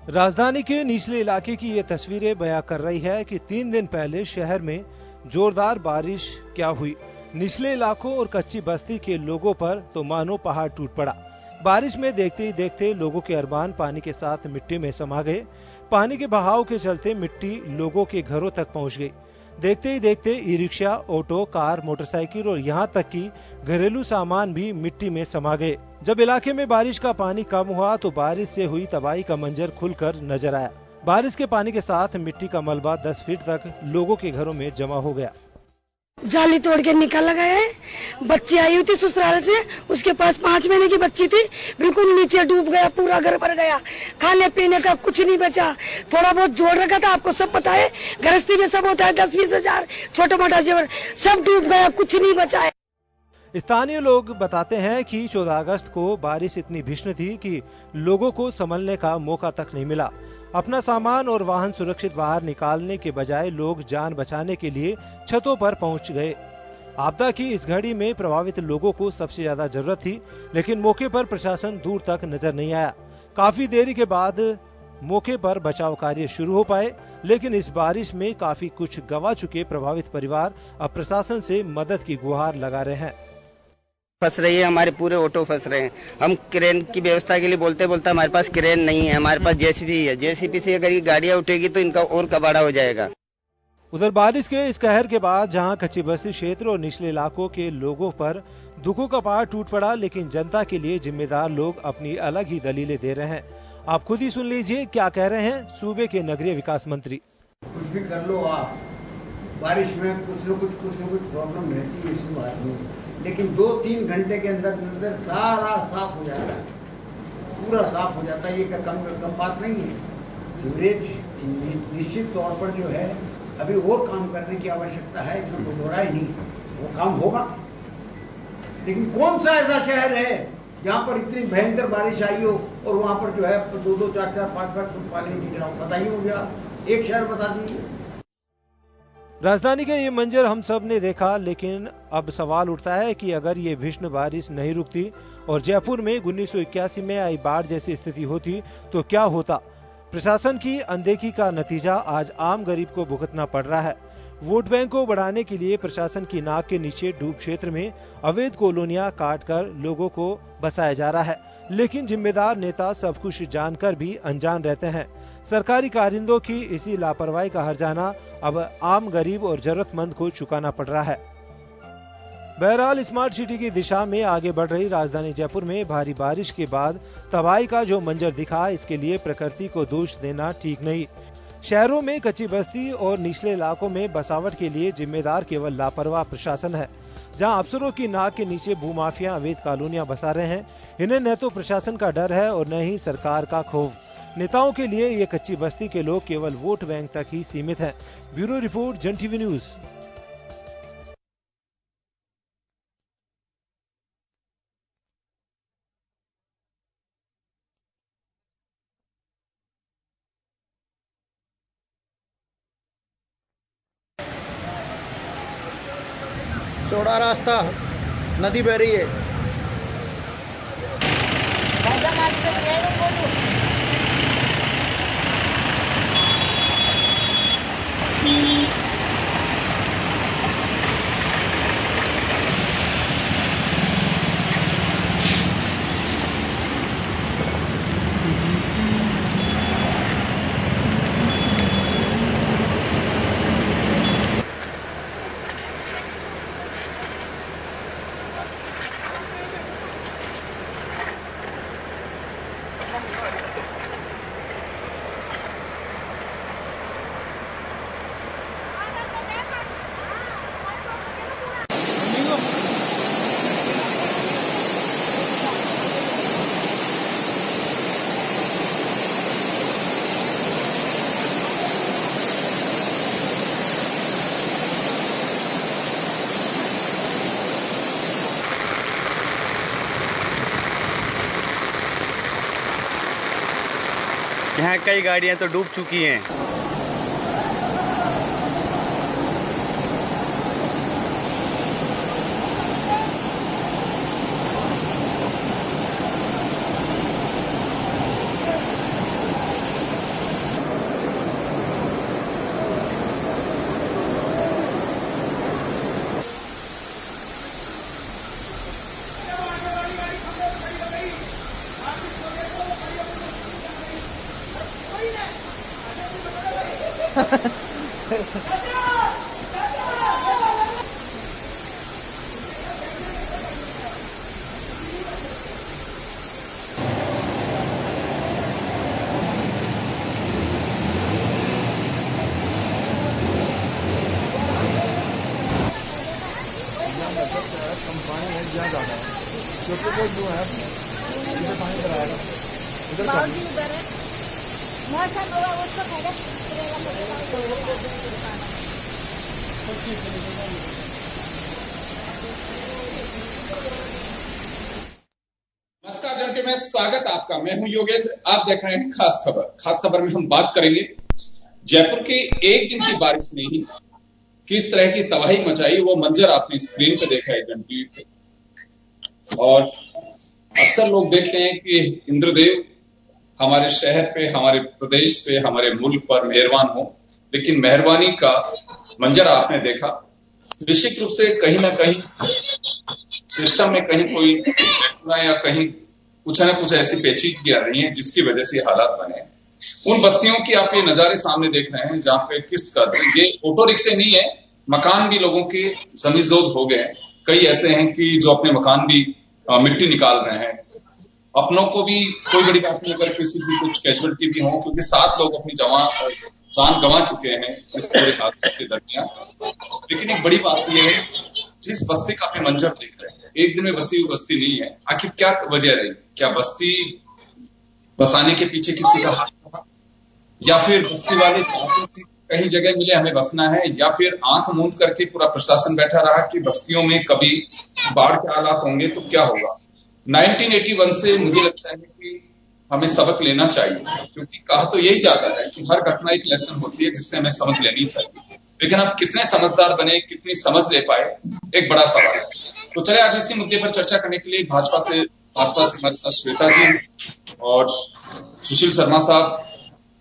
राजधानी के निचले इलाके की ये तस्वीरें बयां कर रही है कि 3 दिन पहले शहर में जोरदार बारिश क्या हुई। निचले इलाकों और कच्ची बस्ती के लोगों पर तो मानो पहाड़ टूट पड़ा। बारिश में देखते ही देखते लोगों के अरमान पानी के साथ मिट्टी में समा गए। पानी के बहाव के चलते मिट्टी लोगों के घरों तक पहुंच गई। देखते ही देखते e rickshaw, auto, car, motorcycle और यहाँ तक कि घरेलू सामान भी मिट्टी में समा गए। जब इलाके में बारिश का पानी कम हुआ तो बारिश से हुई तबाही का मंजर खुलकर नजर आया। बारिश के पानी के साथ मिट्टी का मलबा 10 फीट तक लोगों के घरों में जमा हो गया। जाली तोड़ के निकाला गया है। बच्ची आई हुई थी ससुराल से, उसके पास 5 महीने की बच्ची थी, बिल्कुल नीचे डूब गया, पूरा घर भर गया। खाने पीने का कुछ नहीं बचा। थोड़ा बहुत जोड़ रखा था, आपको सब पता है, गृहस्थी में सब होता है, 10-20 हजार छोटा मोटा जेवर सब डूब गया, कुछ नहीं बचा है। स्थानीय लोग बताते हैं कि 14 अगस्त को बारिश इतनी भीषण थी कि लोगों को संभलने का मौका तक नहीं मिला। अपना सामान और वाहन सुरक्षित बाहर निकालने के बजाय लोग जान बचाने के लिए छतों पर पहुंच गए। आपदा की इस घड़ी में प्रभावित लोगों को सबसे ज्यादा जरूरत थी, लेकिन मौके पर प्रशासन दूर तक नजर नहीं आया। काफी देरी के बाद मौके पर बचाव कार्य शुरू हो पाए, लेकिन इस बारिश में काफी कुछ गंवा चुके प्रभावित परिवार अब प्रशासन से मदद की गुहार लगा रहे हैं। फंस रही है, हमारे पूरे ऑटो फंस रहे हैं। हम क्रेन की व्यवस्था के लिए बोलते बोलते हमारे पास क्रेन नहीं है, हमारे पास जेसीबी है। जेसीबी से अगर ये गाड़ियां उठेगी तो इनका और कबाड़ा हो जाएगा। उधर बारिश के इस कहर के बाद जहां कच्ची बस्ती क्षेत्र और निचले इलाकों के लोगों पर दुखों का पहाड़ टूट पड़ा, लेकिन जनता के लिए जिम्मेदार लोग अपनी अलग ही दलीलें दे रहे हैं। आप खुद ही सुन लीजिए क्या कह रहे हैं सूबे के नगरीय विकास मंत्री। कुछ भी कर लो आप, बारिश में कुछ न कुछ प्रॉब्लम रहती है, इसमें बात नहीं, लेकिन 2-3 घंटे के अंदर सारा साफ हो जाता है, पूरा साफ हो जाता है। ये कम बात नहीं है। सीवरेज निश्चित तौर पर जो है अभी और काम करने की आवश्यकता है, इसमें कोई दो राय नहीं, वो काम होगा। लेकिन कौन सा ऐसा शहर है जहां पर इतनी भयंकर बारिश आई हो और वहां पर जो है 2-2, 4-4, 5-5 फुट पानी नहीं गिरा हो? बताइए, हो गया एक शहर बता दीजिए। राजधानी का ये मंजर हम सब ने देखा, लेकिन अब सवाल उठता है कि अगर ये भीषण बारिश नहीं रुकती और जयपुर में 1981 में आई बाढ़ जैसी स्थिति होती तो क्या होता। प्रशासन की अनदेखी का नतीजा आज आम गरीब को भुगतना पड़ रहा है। वोट बैंक को बढ़ाने के लिए प्रशासन की नाक के नीचे डूब क्षेत्र में अवैध कॉलोनियां काटकर लोगों को बसाया जा रहा है, लेकिन जिम्मेदार नेता सब कुछ जानकर भी अनजान रहते हैं। सरकारी कारिंदों की इसी लापरवाही का हर्जाना अब आम गरीब और जरूरतमंद को चुकाना पड़ रहा है। बहरहाल स्मार्ट सिटी की दिशा में आगे बढ़ रही राजधानी जयपुर में भारी बारिश के बाद तबाही का जो मंजर दिखा, इसके लिए प्रकृति को दोष देना ठीक नहीं। शहरों में कच्ची बस्ती और निचले इलाकों में बसावट के लिए जिम्मेदार केवल लापरवाह प्रशासन है। जहां अफसरों की नाक के नीचे भूमाफिया अवैध कॉलोनियां बसा रहे हैं, इन्हें न तो प्रशासन का डर है और न ही सरकार का खौफ। नेताओं के लिए ये कच्ची बस्ती के लोग केवल वोट बैंक तक ही सीमित हैं। ब्यूरो रिपोर्ट, जन टीवी न्यूज। चौड़ा रास्ता, नदी बह रही है। यहाँ कई गाड़ियां तो डूब चुकी हैं। नमस्कार जन के मैं स्वागत आपका। मैं हूं योगेंद्र, आप देख रहे हैं खास खबर। खास खबर में हम बात करेंगे जयपुर के एक दिन की बारिश ने ही किस तरह की तबाही मचाई, वो मंजर आपने स्क्रीन पे देखा है जन टीवी पे। और अक्सर लोग देखते हैं कि इंद्रदेव हमारे शहर पे, हमारे प्रदेश पे, हमारे मुल्क पर मेहरबान हो, लेकिन मेहरबानी का मंजर आपने देखा। निश्चित रूप से कहीं ना कहीं सिस्टम में कहीं कोई या कहीं कुछ न कुछ ऐसी पेचीदगी आ रही है जिसकी वजह से हालात बने। उन बस्तियों की आप ये नजारे सामने देख रहे हैं जहां पे किस कदर ये ऑटो रिक्शे नहीं है, मकान भी लोगों के जमीजोद हो गए। कई ऐसे हैं कि जो अपने मकान भी मिट्टी निकाल रहे हैं। अपनों को भी कोई बड़ी बात नहीं अगर किसी की कुछ कैजुअलिटी भी हो, क्योंकि 7 लोग अपनी जान गंवा चुके हैं इस पूरे हादसे के दरमियान। लेकिन एक बड़ी बात यह है, जिस बस्ती का आप मंजर देख रहे हैं, एक दिन में बसी हुई बस्ती नहीं है। आखिर क्या वजह रही? क्या बस्ती बसाने के पीछे किसी का हाथ था, या फिर बस्ती वाले चाहते थे कहीं जगह मिले हमें बसना है, या फिर आंख मूंद करके पूरा प्रशासन बैठा रहा कि बस्तियों में कभी बाढ़ के हालात होंगे तो क्या होगा। 1981 से मुझे लगता है कि हमें सबक लेना चाहिए, क्योंकि कहा तो यही जाता है कि हर घटना एक लेसन होती है जिससे हमें समझ लेनी चाहिए। लेकिन आप कितने समझदार बने, कितनी समझ ले पाए, एक बड़ा सवाल है। तो चले आज इसी मुद्दे पर चर्चा करने के लिए भाजपा से हमारे साथ श्वेता जी और सुशील शर्मा साहब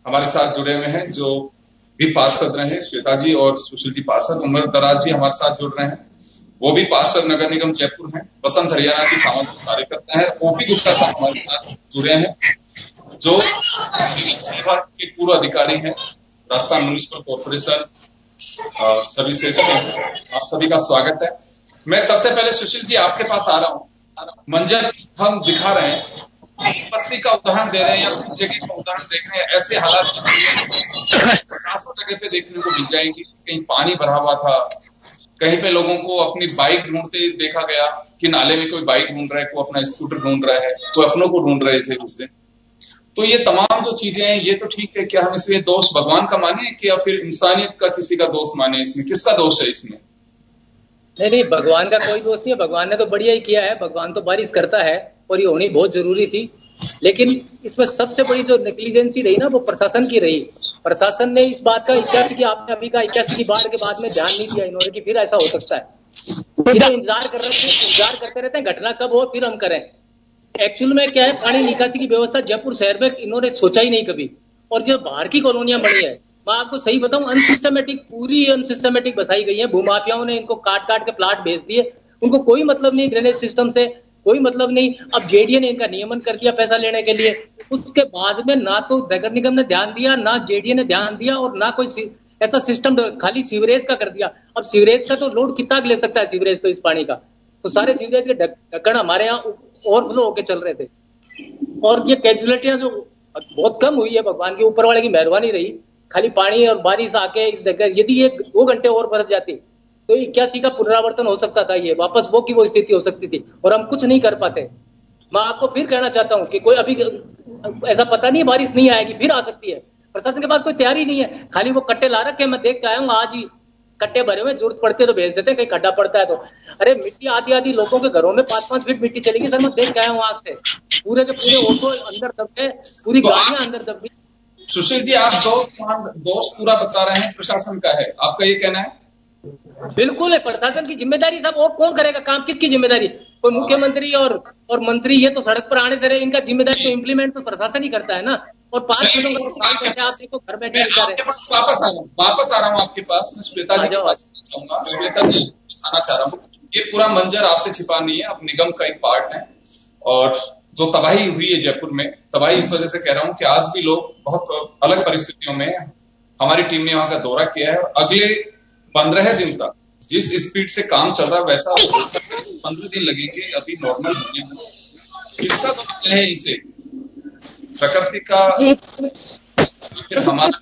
हमारे साथ जुड़े हुए हैं, जो भी पार्षद रहे। श्वेता जी और सुशील जी पार्षद, उमर दराज जी हमारे साथ जुड़ रहे हैं, वो भी पार्षद नगर निगम जयपुर हैं। बसंत हरियाणा जी सामाजिक कार्यकर्ता है। ओपी गुप्ता साहब हमारे साथ जुड़े हैं, जो विभाग के पूर्व अधिकारी हैं, राजस्थान म्युनिसिपल कॉर्पोरेशन सर्विसेज के। आप सभी का स्वागत है। मैं सबसे पहले सुशील जी आपके पास आ रहा हूँ। मंजर हम दिखा रहे हैं, बस्ती का उदाहरण दे रहे हैं या फिर जगह का उदाहरण देख रहे हैं। ऐसे हालात 50 जगह पे देखने को मिल जाएंगे। कहीं पानी भरा हुआ था, कहीं पे लोगों को अपनी बाइक ढूंढते देखा गया कि नाले में कोई बाइक ढूंढ रहा है, कोई अपना स्कूटर ढूंढ रहा है, कोई अपनों को ढूंढ रहे थे उस दिन। तो ये तमाम जो चीजें हैं ये तो ठीक है, क्या हम इसमें दोष भगवान का माने कि या फिर इंसानियत का किसी का दोष माने? इसमें किसका दोष है इसमें? नहीं, भगवान का कोई दोष नहीं है। भगवान ने तो बढ़िया ही किया है। भगवान तो बारिश करता है और ये होनी बहुत जरूरी थी। लेकिन इसमें सबसे बड़ी जो नेग्लिजेंसी रही ना, वो प्रशासन की रही। प्रशासन ने इस बात का 81 की, आपने अभी का 81 की बाढ़ के बाद में ध्यान नहीं दिया इन्होंने कि फिर ऐसा हो सकता है। फिर इंतजार कर रहे थे, इंतजार करते रहते हैं घटना कब हो फिर हम करें। एक्चुअल में क्या है, पानी निकासी की व्यवस्था जयपुर शहर में इन्होंने सोचा ही नहीं कभी। और जो बाहर की कॉलोनियां बनी है, मैं आपको सही बताऊं, अनसिस्टमेटिक, पूरी अनसिस्टमेटिक बसाई गई है। भूमाफियाओं ने इनको काट काट के प्लाट भेज दिए। उनको कोई मतलब नहीं ड्रेनेज सिस्टम से, कोई मतलब नहीं। अब जेडीए ने इनका नियमन कर दिया पैसा लेने के लिए। उसके बाद में ना तो नगर निगम ने ध्यान दिया, ना जेडीए ने ध्यान दिया, और ना कोई ऐसा सिस्टम, खाली सीवरेज का कर दिया। अब सीवरेज का तो लोड कितना ले सकता है सीवरेज तो इस पानी का। तो सारे सीवरेज के ढक्कन हमारे यहाँ ओवरफ्लो होके चल रहे थे। और ये कैजुअलिटियां जो बहुत कम हुई है, भगवान के ऊपर वाले की मेहरबानी रही। खाली पानी और बारिश आके इस जगह, यदि ये 2 घंटे और बरस जाती तो 81 का पुनरावर्तन हो सकता था। ये वापस वो की वो स्थिति हो सकती थी, और हम कुछ नहीं कर पाते। मैं आपको फिर कहना चाहता हूँ कि कोई अभी ऐसा पता नहीं बारिश नहीं आएगी, फिर आ सकती है। प्रशासन के पास कोई तैयारी नहीं है। खाली वो कट्टे ला रखे, मैं देख के आया हूँ आज ही कट्टे भरे हुए, जरूरत पड़ते तो भेज देते, कहीं खड्डा पड़ता है तो। अरे मिट्टी आधी लोगों के घरों में 5-5 फीट मिट्टी चलेगी सर, मैं देख के आया हूँ आग से। पूरे के पूरे ऑटो अंदर दब गए, पूरी गाड़ियां अंदर दब गई। सुशील जी, आप दोष पूरा बता रहे हैं प्रशासन का है, आपका ये कहना है? बिल्कुल है, प्रशासन की जिम्मेदारी सब। और कौन करेगा काम? किसकी जिम्मेदारी? कोई मुख्यमंत्री और मंत्री, ये तो सड़क पर आने से रहे। इनका जिम्मेदारी तो इम्प्लीमेंट तो प्रशासन ही करता है ना। और 5 मिनटों का आप देखो, घर बैठे वापस आ रहा हूँ आपके पास। मैं श्वेता जी के पास चाहूंगा। श्वेता जी, आना चाह रहा हूँ। ये पूरा मंजर आपसे छिपा नहीं है, अब निगम का एक पार्ट है। और जो तबाही हुई है जयपुर में, तबाही इस वजह से कह रहा हूँ कि आज भी लोग बहुत अलग परिस्थितियों में हमारी टीम ने वहां का दौरा किया है और अगले 15 दिन तक जिस स्पीड से काम चल रहा है वैसा 15 दिन लगेंगे अभी नॉर्मल होने में। इसका तो है इसे प्रकृति का फिर हमारा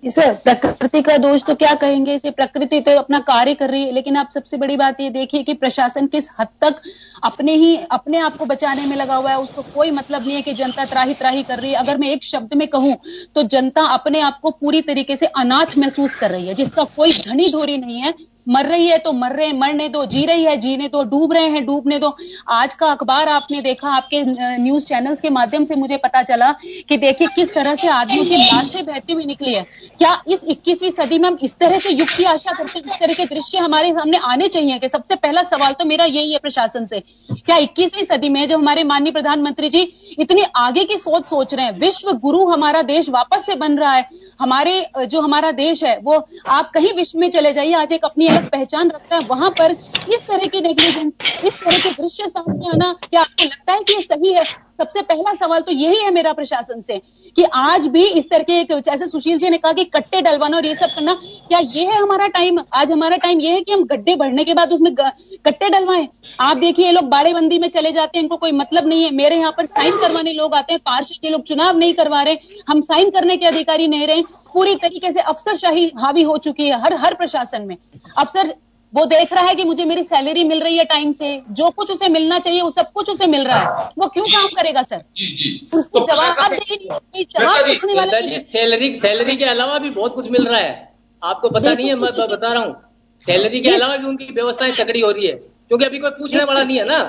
प्रकृति का दोष तो क्या कहेंगे इसे, प्रकृति तो अपना कार्य कर रही है। लेकिन आप सबसे बड़ी बात ये देखिए कि प्रशासन किस हद तक अपने आप को बचाने में लगा हुआ है। उसको कोई मतलब नहीं है कि जनता त्राही त्राही कर रही है। अगर मैं एक शब्द में कहूं तो जनता अपने आप को पूरी तरीके से अनाथ महसूस कर रही है, जिसका कोई धनी धोरी नहीं है। मर रही है तो मर रहे हैं, मरने दो, जी रही है जीने दो, डूब रहे हैं डूबने दो। आज का अखबार आपने देखा, आपके न्यूज चैनल्स के माध्यम से मुझे पता चला कि देखिए किस तरह से आदमियों की लाशें बहती हुई निकली है। क्या इस 21वीं सदी में हम इस तरह के युग की आशा करते हैं? इस तरह के दृश्य हमारे सामने आने चाहिए कि सबसे पहला सवाल तो मेरा यही है प्रशासन से, क्या 21वीं सदी में जब हमारे माननीय प्रधानमंत्री जी इतनी आगे की सोच रहे हैं, विश्व गुरु हमारा देश वापस से बन रहा है, हमारा देश है वो आप कहीं विश्व में चले जाइए आज एक अपनी अलग पहचान रखता है, वहां पर इस तरह की नेग्लिजेंस, इस तरह के दृश्य सामने आना, क्या आपको लगता है कि ये सही है? सबसे पहला सवाल तो यही है मेरा प्रशासन से कि आज भी इस तरह के, जैसे सुशील जी ने कहा कि कट्टे डलवाना और ये सब करना, क्या ये है हमारा टाइम? आज हमारा टाइम ये है कि हम गड्ढे भरने के बाद उसमें कट्टे डलवाएं? आप देखिए ये लोग बाड़ेबंदी में चले जाते हैं, इनको कोई मतलब नहीं है। मेरे यहाँ पर साइन करवाने लोग आते हैं, पार्षद, ये लोग चुनाव नहीं करवा रहे, हम साइन करने के अधिकारी नहीं रहे। पूरी तरीके से अफसरशाही हावी हो चुकी है हर प्रशासन में। अफसर वो देख रहा है कि मुझे मेरी सैलरी मिल रही है टाइम से, जो कुछ उसे मिलना चाहिए वो सब कुछ उसे मिल रहा है, वो क्यों काम करेगा सर? जी उसको जवाब पूछने वाला सैलरी के अलावा भी बहुत कुछ मिल रहा है, आपको पता नहीं है? मैं बता रहा हूँ, सैलरी के अलावा भी उनकी व्यवस्थाएं तकड़ी हो रही है, क्योंकि अभी कोई पूछने वाला नहीं है ना।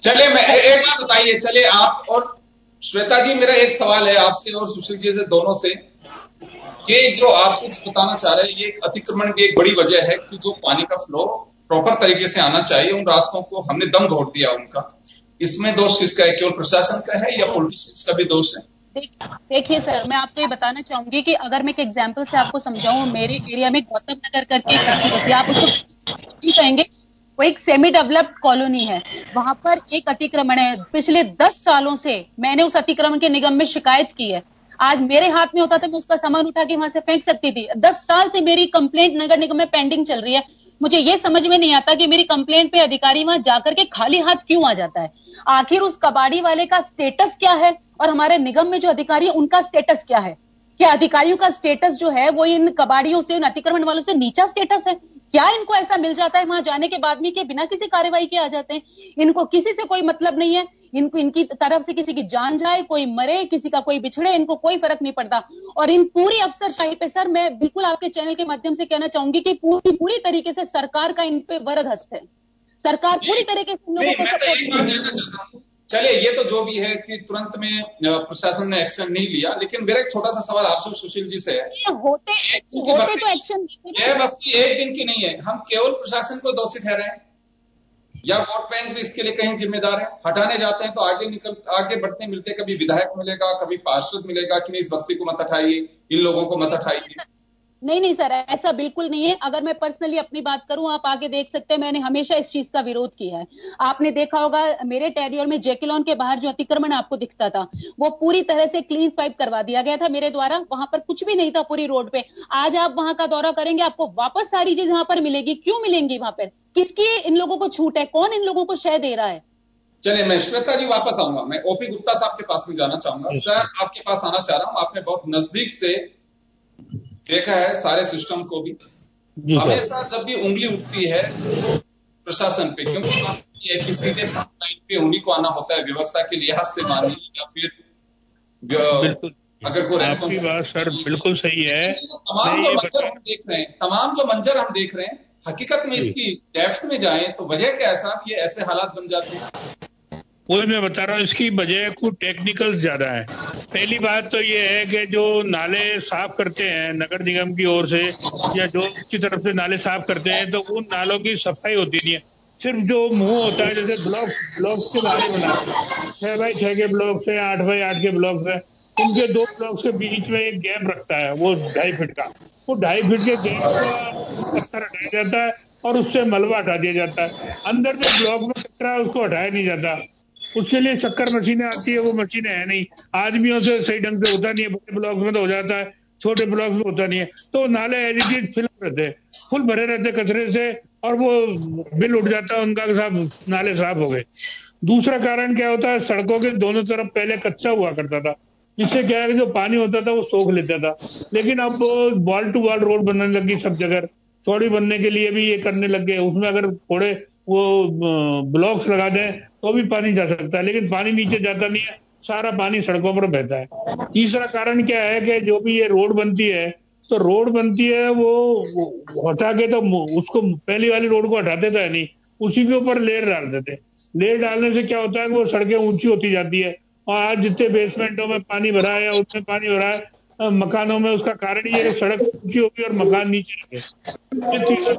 चलिए मैं एक बात बताइए, चलिए आप और श्वेता जी, मेरा एक सवाल है आपसे और सुशील जी से, दोनों से, कि जो आप कुछ बताना चाह रहे हैं, ये अतिक्रमण की एक बड़ी वजह है कि जो पानी का फ्लो प्रॉपर तरीके से आना चाहिए, उन रास्तों को हमने दम तोड़ दिया उनका। इसमें दोष किसका है? केवल प्रशासन का है या पॉलिटिशियंस का भी दोष है? देखिए सर, मैं आपको ये बताना चाहूंगी कि अगर मैं एक एग्जांपल से आपको समझाऊं, मेरे एरिया में गौतम नगर करके एक अच्छी बस्ती, आप उसको कहेंगे, वो एक सेमी डेवलप्ड कॉलोनी है, वहां पर एक अतिक्रमण है। पिछले 10 सालों से मैंने उस अतिक्रमण के निगम में शिकायत की है। आज मेरे हाथ में होता तो मैं उसका सामान उठा के वहां से फेंक सकती थी। 10 साल से मेरी कंप्लेंट नगर निगम में पेंडिंग चल रही है। मुझे ये समझ में नहीं आता कि मेरी कंप्लेंट पे अधिकारी वहां जाकर के खाली हाथ क्यों आ जाता है। आखिर उस कबाड़ी वाले का स्टेटस क्या है और हमारे निगम में जो अधिकारी है उनका स्टेटस क्या है? क्या अधिकारियों का स्टेटस जो है वो इन कबाड़ियों से, इन अतिक्रमण वालों से नीचा स्टेटस है? क्या इनको ऐसा मिल जाता है वहां जाने के बाद में कि बिना किसी कार्रवाई के आ जाते हैं? इनको किसी से कोई मतलब नहीं है, इनको इनकी तरफ से किसी की जान जाए, कोई मरे, किसी का कोई बिछड़े, इनको कोई फर्क नहीं पड़ता। और इन पूरी अफसरशाही पे सर मैं बिल्कुल आपके चैनल के माध्यम से कहना चाहूंगी कि पूरी तरीके से सरकार का इन पे वरद हस्त है। सरकार पूरी तरीके से इन लोगों को सपोर्ट। चलिए ये तो जो भी है कि तुरंत में प्रशासन ने एक्शन नहीं लिया, लेकिन मेरा एक छोटा सा सवाल आपसे सुशील जी से है। होते तो एक्शन, यह बस्ती एक दिन की नहीं है, हम केवल प्रशासन को दोषी ठहरे हैं या वोट बैंक भी इसके लिए कहीं जिम्मेदार है? हटाने जाते हैं तो आगे बढ़ते मिलते, कभी विधायक मिलेगा, कभी पार्षद मिलेगा कि नहीं इस बस्ती को मत हटाइए, इन लोगों को मत हटाइए। नहीं सर, ऐसा बिल्कुल नहीं है। अगर मैं पर्सनली अपनी बात करूं, आप आगे देख सकते हैं, मैंने हमेशा इस चीज का विरोध किया है। आपने देखा होगा मेरे टेरियर में जेकिलॉन के बाहर जो अतिक्रमण आपको दिखता था, वो पूरी तरह से क्लीन स्वाइप करवा दिया गया था मेरे द्वारा। वहां पर कुछ भी नहीं था पूरी रोड पे। आज आप वहां का दौरा करेंगे, आपको वापस सारी चीज वहां पर मिलेगी। क्यों मिलेंगी वहां पर? किसकी इन लोगों को छूट है? कौन इन लोगों को शय दे रहा है? चलिए मैं श्वेता जी वापस आऊंगा, मैं ओपी गुप्ता साहब के पास में जाना चाहूंगा। सर आपके पास आना चाह रहा हूं, आपने बहुत नजदीक से देखा है सारे सिस्टम को भी। हमेशा जब भी उंगली उठती है प्रशासन पे, क्योंकि ये कि सीधे फ्रंट लाइन पे उन्हीं को आना होता है व्यवस्था के लिहाज से मानिए, या फिर अगर कोई आपकी बात सर बिल्कुल सही है। तमाम जो मंजर हम देख रहे हैं, हकीकत में इसकी डेप्थ में जाएं तो वजह क्या है साहब, ये ऐसे हालात बन जाते हैं? वही मैं बता रहा हूँ, इसकी वजह कुछ टेक्निकल ज्यादा है। पहली बात तो ये है कि जो नाले साफ करते हैं नगर निगम की ओर से या जो की तरफ से नाले साफ करते हैं, तो उन नालों की सफाई होती नहीं है। सिर्फ जो मुंह होता है, जैसे ब्लॉक्स के नाले बनाते हैं, 6x6 के ब्लॉक्स है, 8x8 के ब्लॉक्स है, उनके 2 ब्लॉक्स के बीच में एक गैप रखता है, वो 2.5 फीट का। वो 2.5 फीट के गैप का पत्थर हटाया जाता है और उससे मलबा हटा दिया जाता है। अंदर जो ब्लॉक में कचरा है उसको हटाया नहीं जाता। उसके लिए शक्कर मशीनें आती है, वो मशीनें है नहीं, आदमियों से सही ढंग से होता नहीं है। बड़े ब्लॉक में तो हो जाता है, छोटे ब्लॉक में होता नहीं है, तो नाले एज इट इज फिल रहते हैं, फुल भरे रहते कचरे से, और वो बिल उठ जाता है उनका, सब नाले साफ हो गए। दूसरा कारण क्या होता है, सड़कों के दोनों तरफ पहले कच्चा हुआ करता था, जिससे क्या है कि जो पानी होता था वो सोख लेता था, लेकिन अब वो वॉल टू वॉल रोड बनने लगी सब जगह, चौड़ी बनने के लिए भी ये करने लग गए, उसमें अगर थोड़े वो ब्लॉक्स लगा दें तो भी पानी जा सकता है, लेकिन पानी नीचे जाता नहीं है, सारा पानी सड़कों पर बहता है। तीसरा कारण क्या है कि जो भी ये रोड बनती है, तो रोड बनती है वो हटा के, तो उसको पहली वाली रोड को हटाते तो है नहीं, उसी के ऊपर लेयर डाल देते। लेयर डालने से क्या होता है कि वो सड़कें ऊंची होती जाती है, और आज जितने बेसमेंटों में पानी भरा है या उसमें पानी भरा है मकानों में, उसका कारण ये है कि सड़क ऊंची होगी और मकान नीचे रहे। ये तीसरा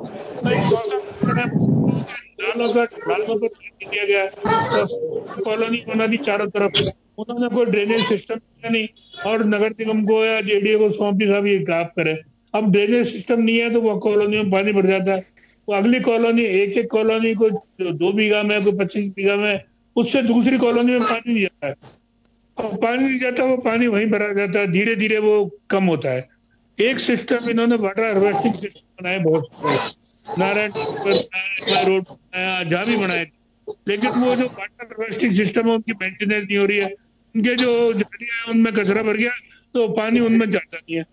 नालों पर दिया गया, कॉलोनी बना दी चारों तरफ, उन्होंने कोई ड्रेनेज सिस्टम किया नहीं, और नगर निगम को या जेडीए को सौंपी साहब ये काम करे। अब ड्रेनेज सिस्टम नहीं है तो वो कॉलोनी में पानी भर जाता है, वो अगली कॉलोनी, एक एक कॉलोनी को 2 बीघा में, कोई 25 बीघा में, उससे दूसरी कॉलोनी में पानी नहीं जाता है, और पानी नहीं जाता, वो पानी वहीं भरा जाता है, धीरे धीरे वो कम होता है। एक सिस्टम इन्होंने वाटर हार्वेस्टिंग सिस्टम बनाए बहुत सारे, नारायण रोड बनाया, जहाँ भी बनाए, लेकिन वो जो वाटर हार्वेस्टिंग सिस्टम है उनकी मेंटेनेंस नहीं हो रही है, उनके जो झाड़ियां है उनमें कचरा भर गया तो पानी उनमें जाता नहीं है।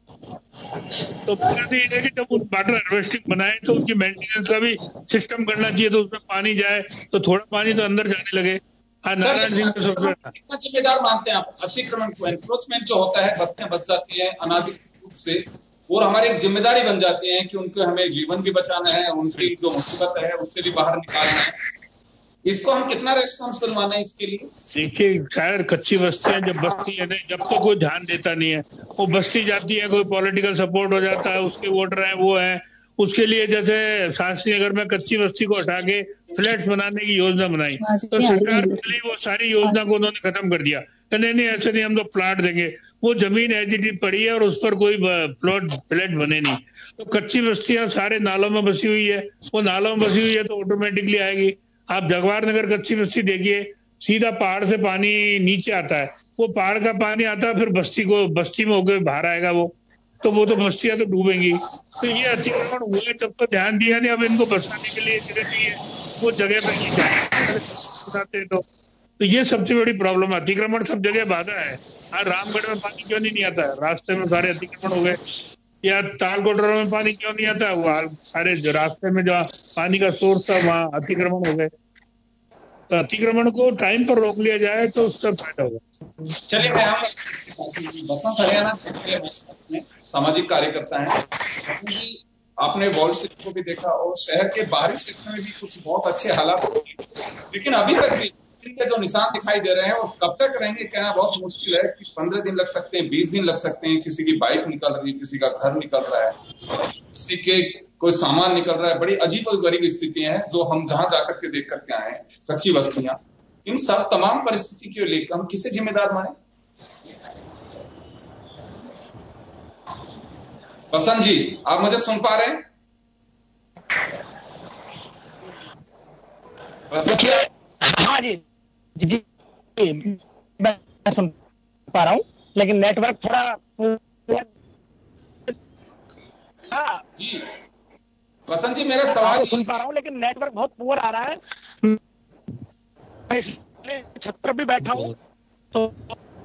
तो ये है कि जब वाटर हार्वेस्टिंग बनाए तो उनकी मेंटेनेंस का भी सिस्टम करना चाहिए, तो उसमें पानी जाए तो थोड़ा पानी तो अंदर जाने लगे। नारायण सिंह कितना जिम्मेदार मानते हैं आप अतिक्रमण को? एनक्रोचमेंट जो होता है, बस्तियां बस जाती हैं अनाधिकृत रूप से, और हमारी एक जिम्मेदारी बन जाती है कि उनको हमें जीवन भी बचाना है, उनकी जो मुसीबत है उससे भी बाहर निकालना है। इसको हम कितना रेस्पॉन्सिबल माने इसके लिए? देखिए, शायद कच्ची बस्तियां जब बस्ती है, जब तो कोई ध्यान देता नहीं है, वो बस्ती जाती है, कोई पॉलिटिकल सपोर्ट हो जाता है, उसके वोटर हैं वो हैं, उसके लिए जैसे शास्त्री नगर में कच्ची बस्ती को हटा के फ्लैट्स बनाने की योजना बनाई, तो सरकार के लिए वो सारी योजना को उन्होंने खत्म कर दिया, नहीं ऐसे नहीं, हम तो प्लाट देंगे, वो जमीन एज इट इज पड़ी है और उस पर कोई फ्लैट बने नहीं। तो कच्ची बस्तियां सारे नालों में बसी हुई है, वो नालों में बसी हुई है तो ऑटोमेटिकली आएगी। आप जगवार नगर कच्ची बस्ती देखिए, सीधा पहाड़ से पानी नीचे आता है, वो पहाड़ का पानी आता है फिर बस्ती में होकर बाहर आएगा, वो तो बस्तियां तो डूबेंगी। तो ये अतिक्रमण हुए तब तो ध्यान दिया नहीं, अब इनको बसाने के लिए चाहिए वो जगह पे नहीं जाते, तो ये सबसे बड़ी प्रॉब्लम है। अतिक्रमण सब जगह बाधा है। आज रामगढ़ में पानी क्यों नहीं आता है, रास्ते में सारे अतिक्रमण हो गए, या तालकोटरा में पानी क्यों नहीं आता, वो सारे रास्ते में जो पानी का सोर्स था वहाँ अतिक्रमण हो गए। तो अतिक्रमण को टाइम पर रोक लिया जाए तो उससे फायदा होगा। चलिए, मैं बसंत हरियाणा में सामाजिक कार्यकर्ता है। बसंत जी, आपने वॉल क्षेत्र को भी देखा और शहर के बाहरी क्षेत्र में भी कुछ बहुत अच्छे हालात होंगे, लेकिन अभी तक भी के जो निशान दिखाई दे रहे हैं वो कब तक रहेंगे कहना बहुत मुश्किल है। कि 15 दिन लग सकते हैं, 20 दिन लग सकते हैं, किसी की बाइक निकल रही है, किसी का घर निकल रहा है, किसी के कोई सामान निकल रहा है। बड़ी अजीब और गरीब स्थितियां हैं जो हम जहां जाकर के देख करके आए हैं, कच्ची बस्तियां। इन सब तमाम परिस्थिति को लेकर हम किसे जिम्मेदार माने? बसंत जी, आप मुझे सुन पा रहे हैं? बसंत जी, हाँ जी मैं सुन पा रहा हूँ, लेकिन नेटवर्क थोड़ा जी। बसंत जी, मेरा सवाल सुन पा रहा हूँ, लेकिन नेटवर्क बहुत पुअर आ रहा है। मैं छत पर भी बैठा हूँ, तो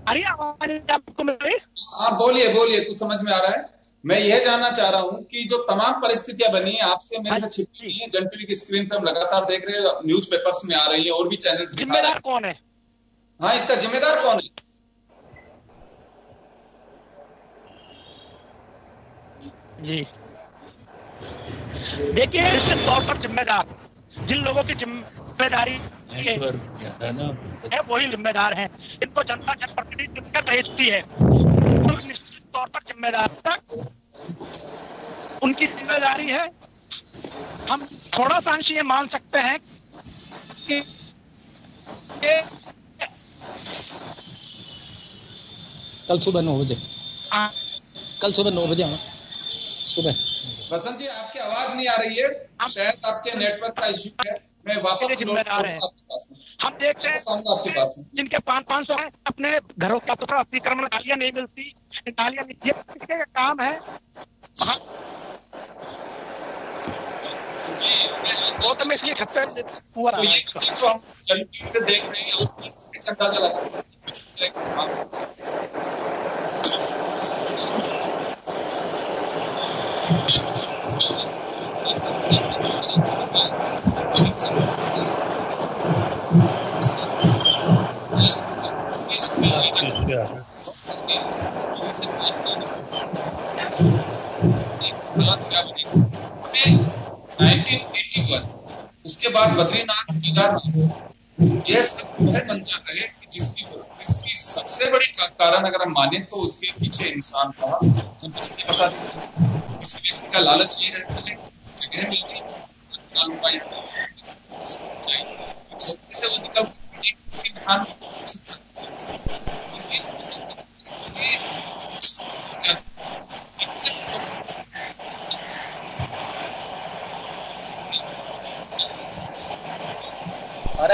आ रही है आवाज आपको मेरी? हाँ, बोलिए, कुछ समझ में आ रहा है। मैं यह जानना चाह रहा हूँ कि जो तमाम परिस्थितियां बनी है आपसे मेरे से छिपी नहीं है, जन टीवी की स्क्रीन पर हम लगातार देख रहे हैं, न्यूज पेपर्स में आ रही है और भी चैनल्स दिखा रहे हैं। जिम्मेदार कौन है? हाँ, इसका जिम्मेदार कौन है? जी देखिए, इसके तौर पर जिम्मेदार जिन लोगों की जिम्मेदारी है वही जिम्मेदार हैं। इनको जनता जनप्रतिनिधि दिक्कत भेजती है, निश्चित तौर पर जिम्मेदार तक उनकी जिम्मेदारी है। हम थोड़ा सा अंश ये मान सकते हैं कि कल सुबह 9 बजे आना सुबह। बसंत जी, आपकी आवाज नहीं आ रही है, शायद आपके नेटवर्क का इश्यू है। मैं वापस जिम्मेदार है। हम देखते हैं आपके पास जिनके 500 हैं अपने घरों का तो अतिक्रमण, नालियां नहीं मिलती, नालियां नहीं, ये का काम है। वो तो मैं इसलिए खत्ते हुआ तो ये जो हम जनता देख रहे हैं अंदाजा लगा सकते हैं 1981 उसके बाद बद्रीनाथ, केदारनाथ, यह सब वह मंजर रहे कि जिसकी सबसे बड़ी कारण अगर हम माने तो उसके पीछे इंसान था। हम बता दें किसी व्यक्ति का लालच ये रहता है जगह मिल गई से वो निकल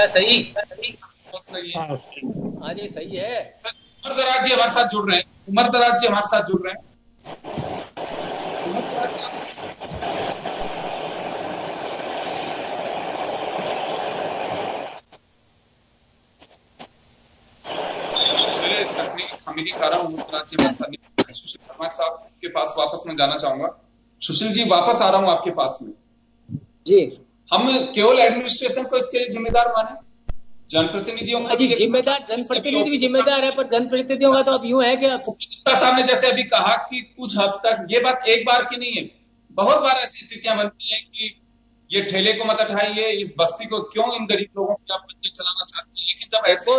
सही हाँ जी सही है। उमर दराज जी हमारे साथ जुड़ रहे हैं, उमर दराज जी हमारे साथ जुड़ रहे हैं। तकनीकी खामी के कारण उमर दराज जी हमारे साथ नहीं। सुशील शर्मा साहब के पास वापस मैं जाना चाहूंगा। सुशील जी वापस आ रहा हूं आपके पास में जी। हम केवल एडमिनिस्ट्रेशन को इसके लिए जिम्मेदार माने, जनप्रतिनिधियों का जी जिम्मेदार, जनप्रतिनिधि भी जिम्मेदार है, पर जनप्रतिनिधियों का तो अब यूं है कि गुप्ता साहब ने जैसे अभी कहा कि कुछ हद तक ये बात एक बार की नहीं है, बहुत बार ऐसी स्थितियां बनती हैं कि ये ठेले को मत हटाइए, इस बस्ती को क्यों इन गरीब लोगों को आप चलाना चाहते हैं। लेकिन जब ऐसे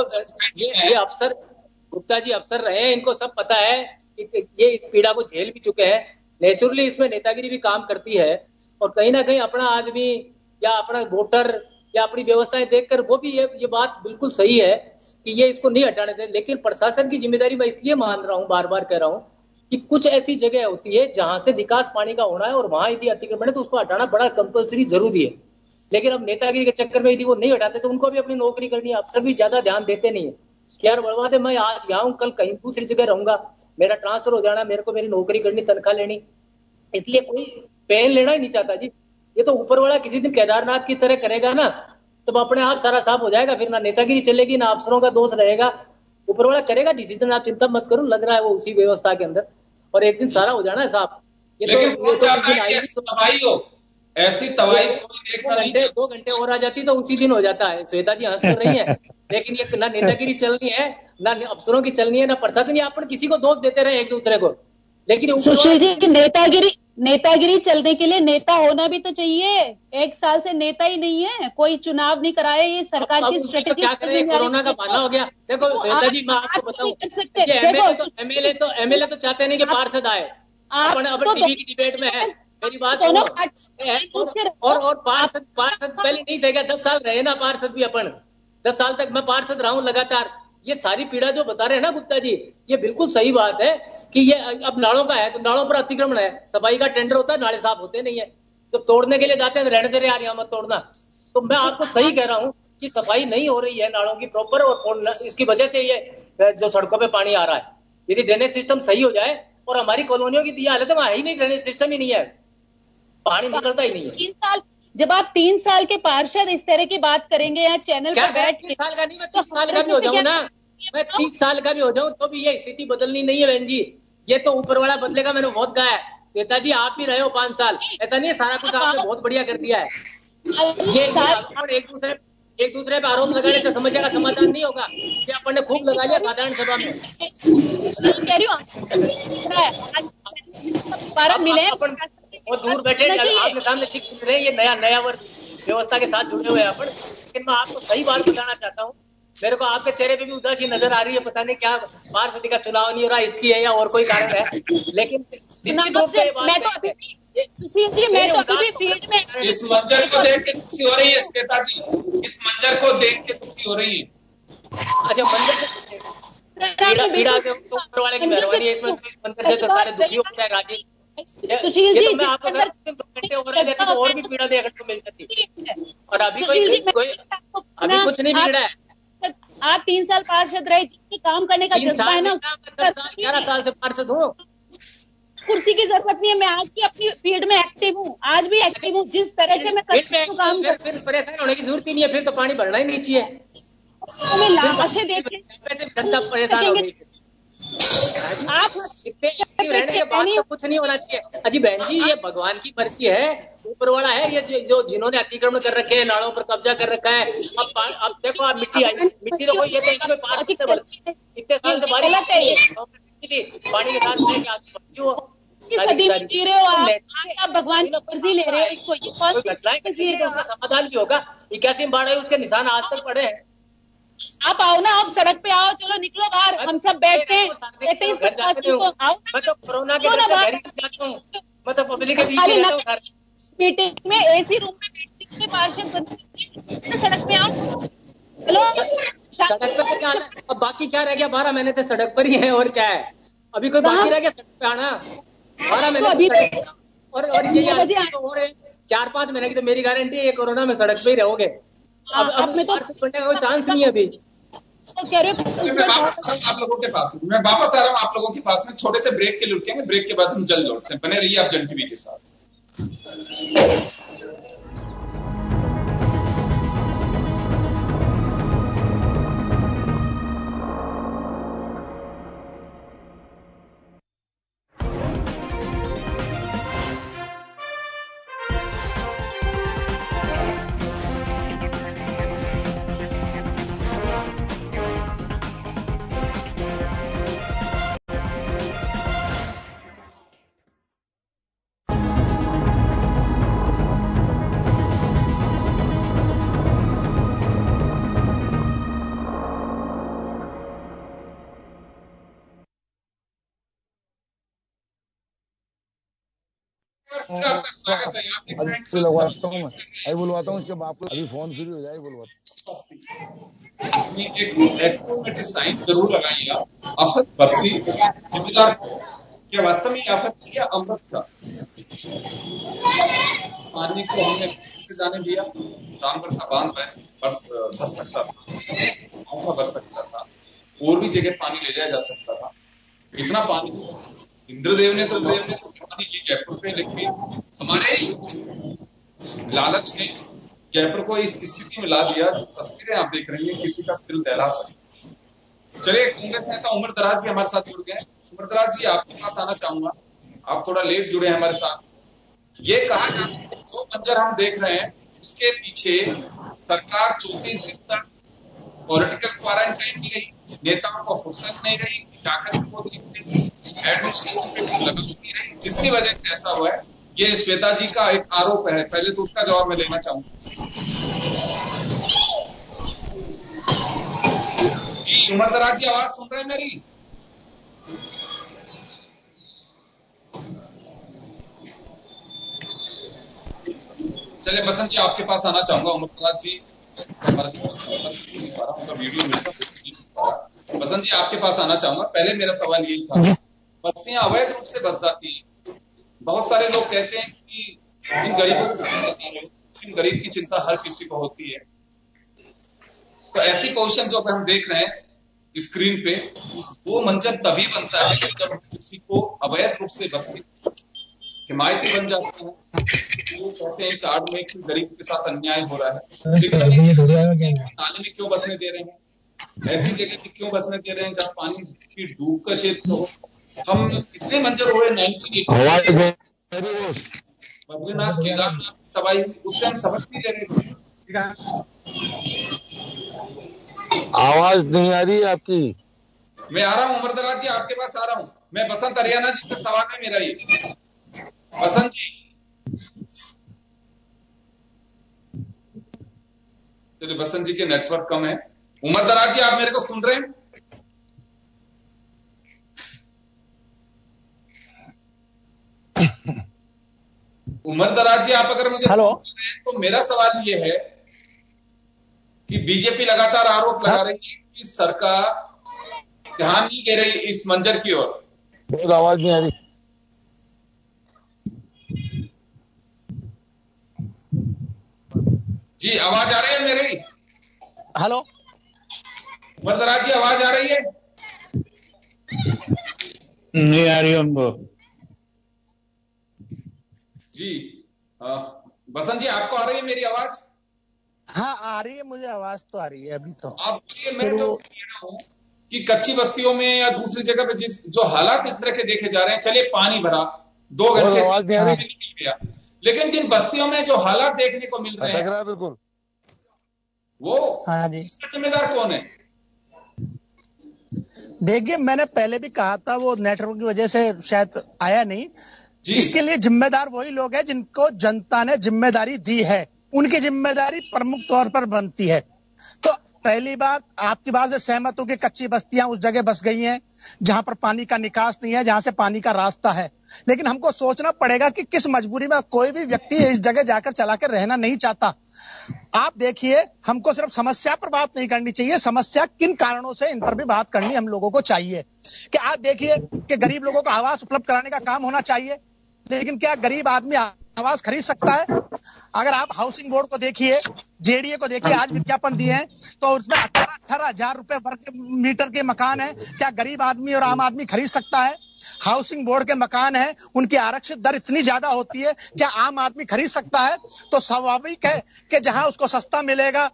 ये अफसर गुप्ता जी अफसर रहे हैं, इनको सब पता है कि ये इस पीड़ा को झेल भी चुके हैं। नेचुरली इसमें नेतागिरी भी काम करती है और कहीं ना कहीं अपना आदमी या अपना वोटर या अपनी व्यवस्थाएं देखकर वो भी ये बात बिल्कुल सही है कि ये इसको नहीं हटाने दें। लेकिन प्रशासन की जिम्मेदारी मैं इसलिए मान रहा हूँ, बार बार कह रहा हूँ कि कुछ ऐसी जगह होती है जहां से विकास पानी का होना है और वहां यदि अतिक्रमण है तो उसको हटाना बड़ा कंपलसरी जरूरी है। लेकिन अब नेतागिरी के चक्कर में यदि वो नहीं हटाते तो उनको भी अपनी नौकरी करनी है। अफसर भी ज्यादा ध्यान देते नहीं है कि यार बड़वा दे, मैं आज यहाँ हूँ, कल कहीं दूसरी जगह रहूंगा, मेरा ट्रांसफर हो जाना, मेरे को मेरी नौकरी करनी, तनख्वाह लेनी, इसलिए कोई पेन लेना ही नहीं चाहता जी। ये तो ऊपर वाला किसी दिन केदारनाथ की तरह करेगा ना तो अपने आप सारा साफ हो जाएगा, फिर ना नेतागिरी चलेगी ना अफसरों का दोष रहेगा। ऊपर वाला करेगा डिसीजन, आप चिंता मत करो, लग रहा है वो उसी व्यवस्था के अंदर और एक दिन सारा हो जाना है साफ। ऐसी तबाही देखना नहीं, 2 घंटे और आ जाती तो उसी दिन हो जाता है। श्वेता जी हंस कर रही है लेकिन ये ना नेतागिरी चलनी है ना अफसरों की चलनी है ना प्रशासन, अपन किसी को दोष देते रहे एक दूसरे को। लेकिन सुशील जी की नेतागिरी चलने के लिए नेता होना भी तो चाहिए। 1 साल से नेता ही नहीं है, कोई चुनाव नहीं कराया, ये सरकार की स्ट्रेटेजी। क्या करें, कोरोना का बहाना हो गया। देखो श्वेता जी मैं आपको बताऊं, एमएलए तो चाहते नहीं कि पार्षद आए, अपन टीवी की डिबेट में है, मेरी बात सुनो। और पार्षद पहले नहीं थे क्या, 10 साल रहे ना पार्षद भी अपन, 10 साल तक मैं पार्षद रहा हूं लगातार। ये सारी पीड़ा जो बता रहे हैं ना गुप्ता जी, ये बिल्कुल सही बात है कि ये अब नालों का है तो नालों पर अतिक्रमण है, सफाई का टेंडर होता है, नाले साफ होते नहीं है, जब तोड़ने के लिए जाते हैं तो रहने दे रहे यार यहाँ मत तोड़ना। तो मैं आपको सही कह रहा हूँ कि सफाई नहीं हो रही है नालों की प्रॉपर, और इसकी वजह से ये जो सड़कों पे पानी आ रहा है। यदि ड्रेनेज सिस्टम सही हो जाए, और हमारी कॉलोनियों की दिया हालत है ही नहीं, ड्रेनेज सिस्टम ही नहीं है, पानी निकलता ही नहीं है। 3 साल जब आप 3 साल के पार्षद इस तरह की बात करेंगे यहाँ चैनल पर बैठ के, 3 साल का नहीं, मैं 30 साल का भी हो जाऊँ ना, मैं 30 साल का भी हो जाऊं तो भी ये स्थिति बदलनी नहीं है बहन जी। ये तो ऊपर वाला बदलेगा, मैंने बहुत कहा है। श्वेता जी आप भी रहे हो 5 साल, ऐसा नहीं है, सारा कुछ आपने बहुत बढ़िया कर दिया है। ये एक दूसरे पे आरोप लगाने से समस्या का समाधान नहीं होगा। ये अपन ने खूब लगा लिया साधारण सभा में, मिले और दूर बैठे आपके सामने दिख रहे, ये नया वर्ष व्यवस्था के साथ जुड़े हुए हैं अपन। लेकिन मैं आपको सही बात बताना चाहता हूँ, मेरे को आपके चेहरे पे भी उदासी नजर आ रही है, पता नहीं क्या पार्षद का चुनाव नहीं हो रहा, इसकी है या और कोई कारण है। लेकिन निश्चित रूप से इस मंजर को देख के खुशी हो रही है श्वेता जी, इस मंजर को देख के खुशी हो रही है। अच्छा मंजर पीड़ा से ऊपर वाले की मेहरबानी है, इस मंजर से तो सारे दुखी हो जाए राजीव। सुशील जी, मैं आपको 2 घंटे हो रहे हैं और भी पीड़ा देखने को मिल जाती, और अभी कोई अभी कुछ नहीं बिगड़ा है। आप 3 साल पार्षद रहे, जिसके काम करने का जज्बा है ना, 11 साल से पार्षद हूँ। कुर्सी की जरूरत नहीं है, मैं आज भी अपनी फील्ड में एक्टिव हूँ, आज भी एक्टिव हूँ, जिस तरह से मैं काम फिर परेशान होने की जरूरत ही नहीं है, फिर तो पानी भरना ही नहीं चाहिए। हमें लाशें देखें, जनता परेशान हो गई। आप रहने के बाद तो कुछ नहीं होना चाहिए। अजी बहन जी, ये भगवान की मर्जी है, ऊपर वाला है, ये जो जिन्होंने अतिक्रमण कर रखे हैं, नालों पर कब्जा कर रखा है। अब देखो, आप मिट्टी आई, मिट्टी तो कोई ये तो पास इतने साल से बारिश पानी के साथ सदी में जी रहे हो आप भगवान की मर्जी ले रहे हो। इसको उसका समाधान भी होगा। 81 में बाढ़ आई, उसके निशान आज तक पड़े हैं। आप आओ ना, आप सड़क पे आओ, चलो निकलो बाहर, हम सब बैठते हैं, कहते हैं मैं तो कोरोना के घर जाता हूँ, मैं तो पब्लिक के बीच रहता हूँ। मीटिंग में एसी रूम में बैठने के पार्षद बनते, सड़क पे आओ, चलो सड़क पर क्या आना। अब बाकी क्या रह गया? 12 महीने से सड़क पर ही है, और क्या है? अभी कोई बाकी रह गया सड़क पे आना? 12 महीने अभी और ये 4-5 महीने की तो मेरी गारंटी है, कोरोना में सड़क पे ही रहोगे। अब में तो बनने का कोई चांस नहीं है अभी। तो कह रहे हो मैं वापस आ रहा हूँ आप लोगों के पास में, छोटे से ब्रेक के लिए रुकेंगे, ब्रेक के बाद हम जल्द लौटते हैं। बने रहिए आप जन टीवी के साथ। आपका स्वागत है। अभी लगवाता हूँ, मैं अभी बुलवाता हूँ उसके बाप को, अभी फोन फ्री हो जाए, बुलवाता हूँ। इसमें एक एक्सपोर्ट साइन जरूर लगाइए आप। आफत बरसी, जिम्मेदार क्या वास्तव में आफत की या अमृत था? पानी को हमने से जाने दिया, रामगढ़ का बांध भर सकता था, भर सकता था, और भी जगह पानी ले जाया जा सकता था। इतना पानी इंद्रदेव ने तो पानी ली जयपुर पे, लेकिन हमारे लालच ने जयपुर को इस स्थिति में ला दिया जो तस्वीरें आप देख रही हैं, किसी का दिल दहला सकती। चलिए, कांग्रेस नेता उमर दराज भी हमारे साथ जुड़ गए। उमर दराज जी, आपके पास आना चाहूंगा, आप थोड़ा लेट जुड़े हैं हमारे साथ। ये कहा जाता है जो मंजर हम देख रहे हैं उसके पीछे सरकार 34 दिन तक पॉलिटिकल क्वारंटाइन में रही, नेताओं को फुर्सत नहीं रही, जाकर इनको देखने एडमिनिस्ट्रेशन पे लगाती रही, जिसकी वजह से ऐसा हुआ है। ये श्वेता जी का एक आरोप है, पहले तो उसका जवाब मैं लेना चाहूंगा। जी उमर दराज जी, आवाज सुन रहे हैं मेरी? चलिए बसंत जी, आपके पास आना चाहूंगा। उमर दराज जी हमारे साथ वीडियो मिलता, बसंत जी आपके पास आना चाहूंगा। पहले मेरा सवाल यही था, बस्तियां अवैध रूप से बस जाती हैं। बहुत सारे लोग कहते हैं कि इन गरीबों को पैसा नहीं है, इन गरीब की चिंता हर किसी को होती है। तो ऐसी पोजीशन जो हम देख रहे हैं स्क्रीन पे, वो मंजर तभी बनता है जब किसी को अवैध रूप से बसने हिमायती बन जाते हैं। वो कहते हैं इस आड़ में कि गरीब के साथ अन्याय हो रहा है, लेकिन नाले में क्यों बसने दे रहे हैं, ऐसी जगह पे क्यों बसने दे रहे हैं जहाँ पानी की डूब का क्षेत्र हो। हम इतने मंजर हुए 1980 बद्रीनाथ केदारनाथ तबाही, उससे हम सबक नहीं ले रहे। आवाज नहीं आ रही है आपकी। मैं आ रहा हूँ उमर दराज जी, आपके पास आ रहा हूँ। मैं बसंत हरियाणा जी से सवाल है मेरा ये। बसंत जी, चलिए बसंत जी के नेटवर्क कम है। उमर दराज जी, आप मेरे को सुन रहे हैं? उमर दराज जी, आप अगर मुझे सुन रहे हैं तो मेरा सवाल ये है कि बीजेपी लगातार आरोप लगा रही है कि सरकार ध्यान नहीं दे रही इस मंजर की ओर। आवाज नहीं आ रही। जी आवाज आ रही है मेरी? हेलो उमरदराज जी आवाज आ रही है? नहीं आ रही हमको। जी बसंत जी आपको आ रही है मेरी आवाज? हाँ आ रही है, मुझे आवाज तो आ रही है अभी तो। अब ये मैं जो कह रहा हूँ कि कच्ची बस्तियों में या दूसरी जगह पे जो हालात इस तरह के देखे जा रहे हैं, चलिए पानी भरा 2 घंटे निकल गया, लेकिन जिन बस्तियों में जो हालात देखने को मिल रहे हैं बिल्कुल वो हाँ जी, इसका जिम्मेदार कौन है? देखिए मैंने पहले भी कहा था, वो नेटवर्क की वजह से शायद आया नहीं। इसके लिए जिम्मेदार वही लोग हैं जिनको जनता ने जिम्मेदारी दी है, उनकी जिम्मेदारी प्रमुख तौर पर बनती है। तो पहली बात, आपकी बात से सहमत हूं कि कच्ची बस्तियां उस जगह बस गई हैं जहां पर पानी का निकास नहीं है, जहां से पानी का रास्ता है। लेकिन हमको सोचना पड़ेगा कि किस मजबूरी में कोई भी व्यक्ति इस जगह जाकर चला कर रहना नहीं चाहता। आप देखिए, हमको सिर्फ समस्या पर बात नहीं करनी चाहिए, समस्या किन कारणों से, इन पर भी बात करनी हम लोगों को चाहिए। कि आप देखिए कि गरीब लोगों को आवास उपलब्ध कराने का काम होना चाहिए, लेकिन क्या गरीब आदमी आवास खरीद सकता है? अगर आप हाउसिंग बोर्ड को देखिए, जेडीए को देखिए, आज विज्ञापन दिए हैं तो उसमें 18,000 रुपए वर्ग मीटर के मकान है। क्या गरीब आदमी और आम आदमी खरीद सकता है? हाउसिंग बोर्ड के मकान है, उनकी आरक्षित दर इतनी ज्यादा होती है, क्या आम आदमी खरीद सकता है? तो स्वाभाविक है कि जहां उसको सस्ता मिलेगा,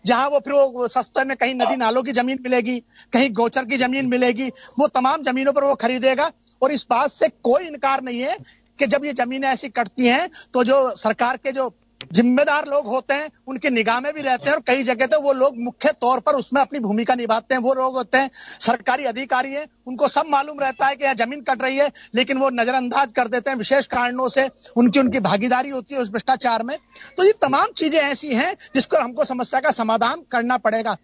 जहां वो फिर वो सस्ते में कहीं नदी नालों की जमीन मिलेगी, कहीं गोचर की जमीन मिलेगी, वो तमाम जमीनों पर वो खरीदेगा। और इस बात से कोई इनकार नहीं है कि जब ये जमीनें ऐसी कटती हैं तो जो सरकार के जो जिम्मेदार लोग होते हैं उनकी निगाह में भी रहते हैं, और कई जगह तो वो लोग मुख्य तौर पर उसमें अपनी भूमिका निभाते हैं। वो लोग होते हैं सरकारी अधिकारी हैं, उनको सब मालूम रहता है कि यहाँ जमीन कट रही है, लेकिन वो नजरअंदाज कर देते हैं विशेष कारणों से, उनकी भागीदारी होती है उस भ्रष्टाचार में। तो ये तमाम चीजें ऐसी हैं जिसको हमको समस्या का समाधान करना पड़ेगा।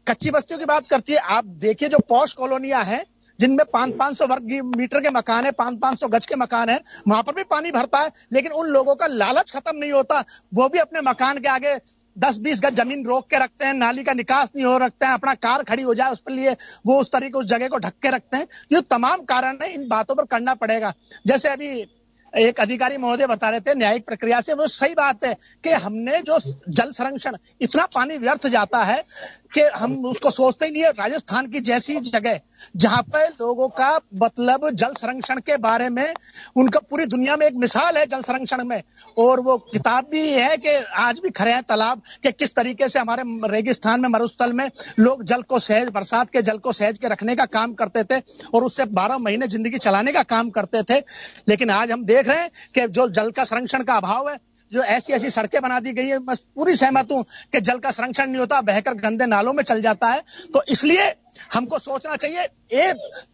कच्ची बस्तियों की बात करती है, आप देखिए जो पॉश कॉलोनियां हैं जिनमें 500-500 वर्ग मीटर के मकान है, 500-500 गज के मकान है, वहां पर भी पानी भरता है, लेकिन उन लोगों का लालच खत्म नहीं होता। वो भी अपने मकान के आगे 10-20 गज जमीन रोक के रखते हैं, नाली का निकास नहीं हो रखते हैं, अपना कार खड़ी हो जाए उस पर लिए वो उस तरीके उस जगह को ढक के रखते हैं। ये तमाम कारण है, इन बातों पर करना पड़ेगा। जैसे अभी एक अधिकारी महोदय बता रहे थे न्यायिक प्रक्रिया से, वो सही बात है कि हमने जो जल संरक्षण, इतना पानी व्यर्थ जाता है कि हम उसको सोचते ही नहीं है। राजस्थान की जैसी जगह जहां पर लोगों का मतलब जल संरक्षण के बारे में, उनका पूरी दुनिया में एक मिसाल है जल संरक्षण में। और वो किताब भी है कि आज भी खरे हैं तालाब कि किस तरीके से हमारे रेगिस्तान में, मरुस्थल में लोग जल को सहज, बरसात के जल को सहज के रखने का काम करते थे और उससे 12 महीने जिंदगी चलाने का काम करते थे। लेकिन आज हम देख रहे हैं कि जो जल का संरक्षण का अभाव है, जो ऐसी ऐसी सड़कें बना दी गई है, मैं पूरी सहमत हूं कि जल का संरक्षण नहीं होता, बहकर गंदे नालों में चल जाता है। तो इसलिए हमको सोचना चाहिए,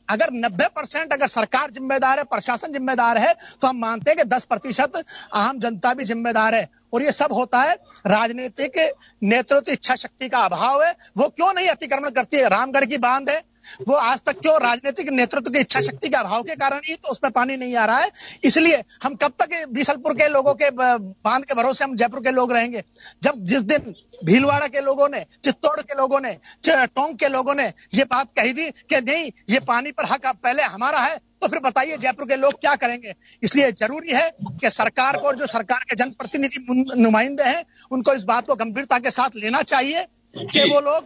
अगर 90% अगर सरकार जिम्मेदार है, प्रशासन जिम्मेदार है, तो हम मानते हैं कि 10% आम जनता भी जिम्मेदार है। और ये सब होता है राजनीतिक नेतृत्व इच्छा शक्ति का अभाव है। वो क्यों नहीं अतिक्रमण करती है? रामगढ़ की बांध है, वो आज तक क्यों? राजनीतिक नेतृत्व की इच्छा शक्ति के अभाव के कारण ही तो उसमें पानी नहीं आ रहा है। इसलिए हम कब तक बीसलपुर के लोगों के बांध के भरोसे हम जयपुर के लोग रहेंगे? जब जिस दिन भीलवाड़ा के लोगों ने, चित्तौड़ के लोगों ने, टोंक के लोगों ने ये बात कही थी कि नहीं, ये पानी पर हक अब पहले हमारा है, तो फिर बताइए जयपुर के लोग क्या करेंगे? इसलिए जरूरी है कि सरकार को और जो सरकार के जनप्रतिनिधि नुमाइंदे हैं उनको इस बात को गंभीरता के साथ लेना चाहिए कि वो लोग।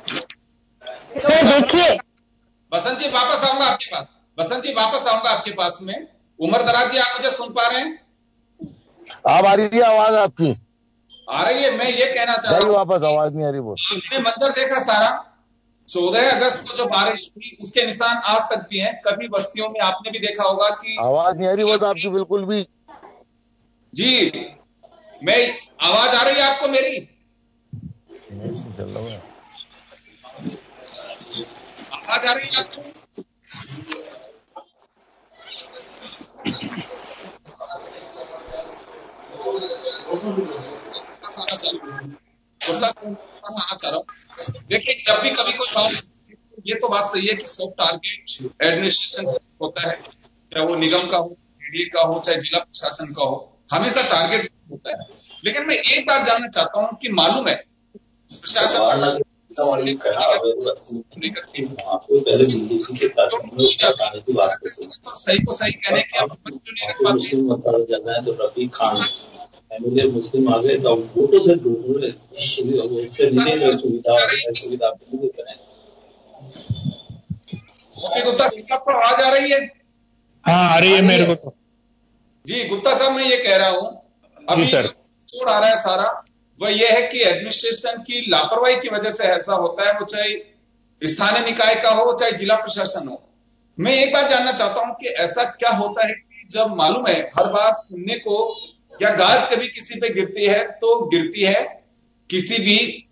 सर देखिए, बसंत जी वापस आऊंगा आपके पास, बसंत जी वापस आऊंगा आपके पास में। उमरदराज जी आप मुझे सुन पा रहे हैं? आप आ रही है आवाज आपकी? आ रही है। मैं ये कहना चाह रहा हूँ, वापस आवाज नहीं आ रही। बोल, आपने मंजर देखा सारा। 14 अगस्त को जो बारिश हुई उसके निशान आज तक भी हैं। कभी बस्तियों में आपने भी देखा होगा कि आवाज नहीं आ रही। वो आपकी बिल्कुल भी। जी, मैं आवाज आ रही है आपको मेरी? आवाज आ रही है आपको? आना चाह रहा हूँ। देखिए, जब भी कभी कोई बात, ये तो बात सही है कि सॉफ्ट टारगेट एडमिनिस्ट्रेशन होता है, चाहे वो निगम का हो, एडीए का हो, चाहे जिला प्रशासन का हो, हमेशा टारगेट होता है। लेकिन मैं एक बात जानना चाहता हूँ कि मालूम है प्रशासन सही को सही कहने की आप नहीं रख पाते। एमएलए मुस्लिम आ गए तो फोटो से ढूंढ सुविधा गुप्ता साहब आपको आवाज आ रही है? हाँ आ रही है मेरे को तो। जी गुप्ता साहब, मैं ये कह रहा हूँ अभी जो छोड़ आ रहा है सारा, वह यह है कि एडमिनिस्ट्रेशन की लापरवाही की वजह से ऐसा होता है, वो चाहे स्थानीय निकाय का हो चाहे जिला प्रशासन हो। मैं एक बात जानना चाहता हूं कि ऐसा क्या होता है कि जब मालूम है हर बार सुनने को या गाज कभी किसी पे गिरती है तो गिरती है किसी भी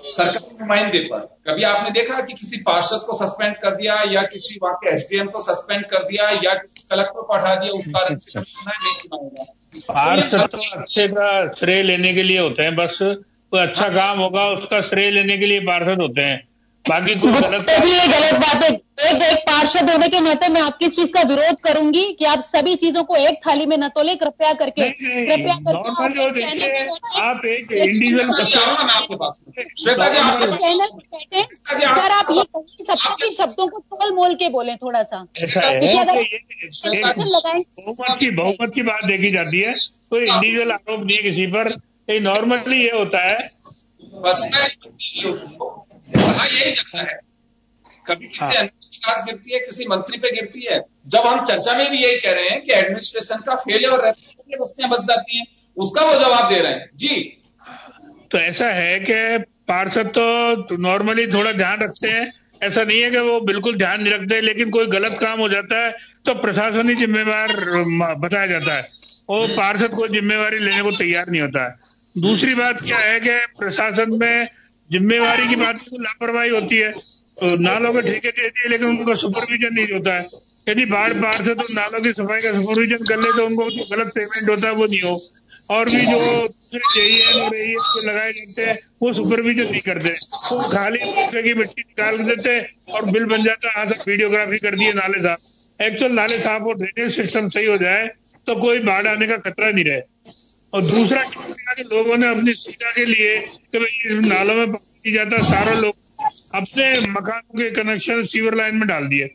सरकारी नुमाइंदे पर। कभी आपने देखा कि किसी पार्षद को सस्पेंड कर दिया या किसी वहां के एसडीएम को सस्पेंड कर दिया या किसी कलेक्टर को हटा दिया, उस कारण से कभी सुना नहीं सुना होगा। पार्षद तो अच्छे का श्रेय लेने के लिए होते हैं, बस कोई अच्छा काम होगा उसका श्रेय लेने के लिए पार्षद होते हैं, बाकी कोई गलत बात है। एक पार्षद होने के नाते मैं आपकी इस चीज का विरोध करूंगी कि आप सभी चीजों को एक थाली में न तोले, कृपया करके आप एक इंडिविजुअल सर आप ये सबके शब्दों को तोल मोल के बोले थोड़ा सा। बहुमत की बात देखी जाती है, कोई इंडिविजुअल आरोप नहीं है किसी पर। नॉर्मली ये होता है कहा यही जाता है, कभी किसी विकास गिरती है, किसी मंत्री पे गिरती है। जब हम चर्चा में भी यही कह रहे हैं कि एडमिनिस्ट्रेशन का फेलियर रहता है, बस्तियां बच जाती हैं, उसका वो जवाब दे रहे हैं। जी तो ऐसा है कि पार्षद तो नॉर्मली थोड़ा ध्यान रखते हैं, ऐसा नहीं है कि वो बिल्कुल ध्यान नहीं रखते, लेकिन कोई गलत काम हो जाता है तो प्रशासन ही जिम्मेवार बताया जाता है, वो पार्षद को जिम्मेवारी लेने को तैयार नहीं होता है। दूसरी बात क्या है कि प्रशासन में जिम्मेवारी की बात में लापरवाही होती है, तो नालों के ठेके देती है लेकिन उनका सुपरविजन नहीं होता है। यदि बाढ़ से तो नालों की सफाई का सुपरविजन कर ले तो उनको जो गलत पेमेंट होता है वो नहीं हो, और भी जो दूसरे JEM और AEM को लगाए जाते हैं वो सुपरविजन नहीं करते, वो खाली दूसरे की मिट्टी निकाल देते और बिल बन जाता है। हाँ सर वीडियोग्राफी कर दिए नाले साफ, एक्चुअल नाले साफ और ड्रेनेज सिस्टम सही हो जाए तो कोई बाढ़ आने का खतरा नहीं रहे। और दूसरा क्या कि लोगों ने अपनी सुविधा के लिए कि भाई नालों में पानी जाता, सारे लोग अपने मकानों के कनेक्शन सीवर लाइन में डाल दिए।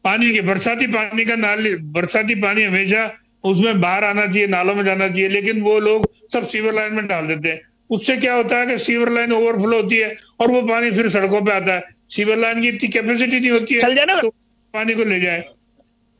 पानी के बरसाती पानी का नाली, बरसाती पानी हमेशा उसमें बाहर आना चाहिए, नालों में जाना चाहिए, लेकिन वो लोग सब सीवर लाइन में डाल देते हैं। उससे क्या होता है कि सीवर लाइन ओवरफ्लो होती है और वो पानी फिर सड़कों पे आता है। सीवर लाइन की इतनी कैपेसिटी नहीं होती है तो पानी को ले जाए,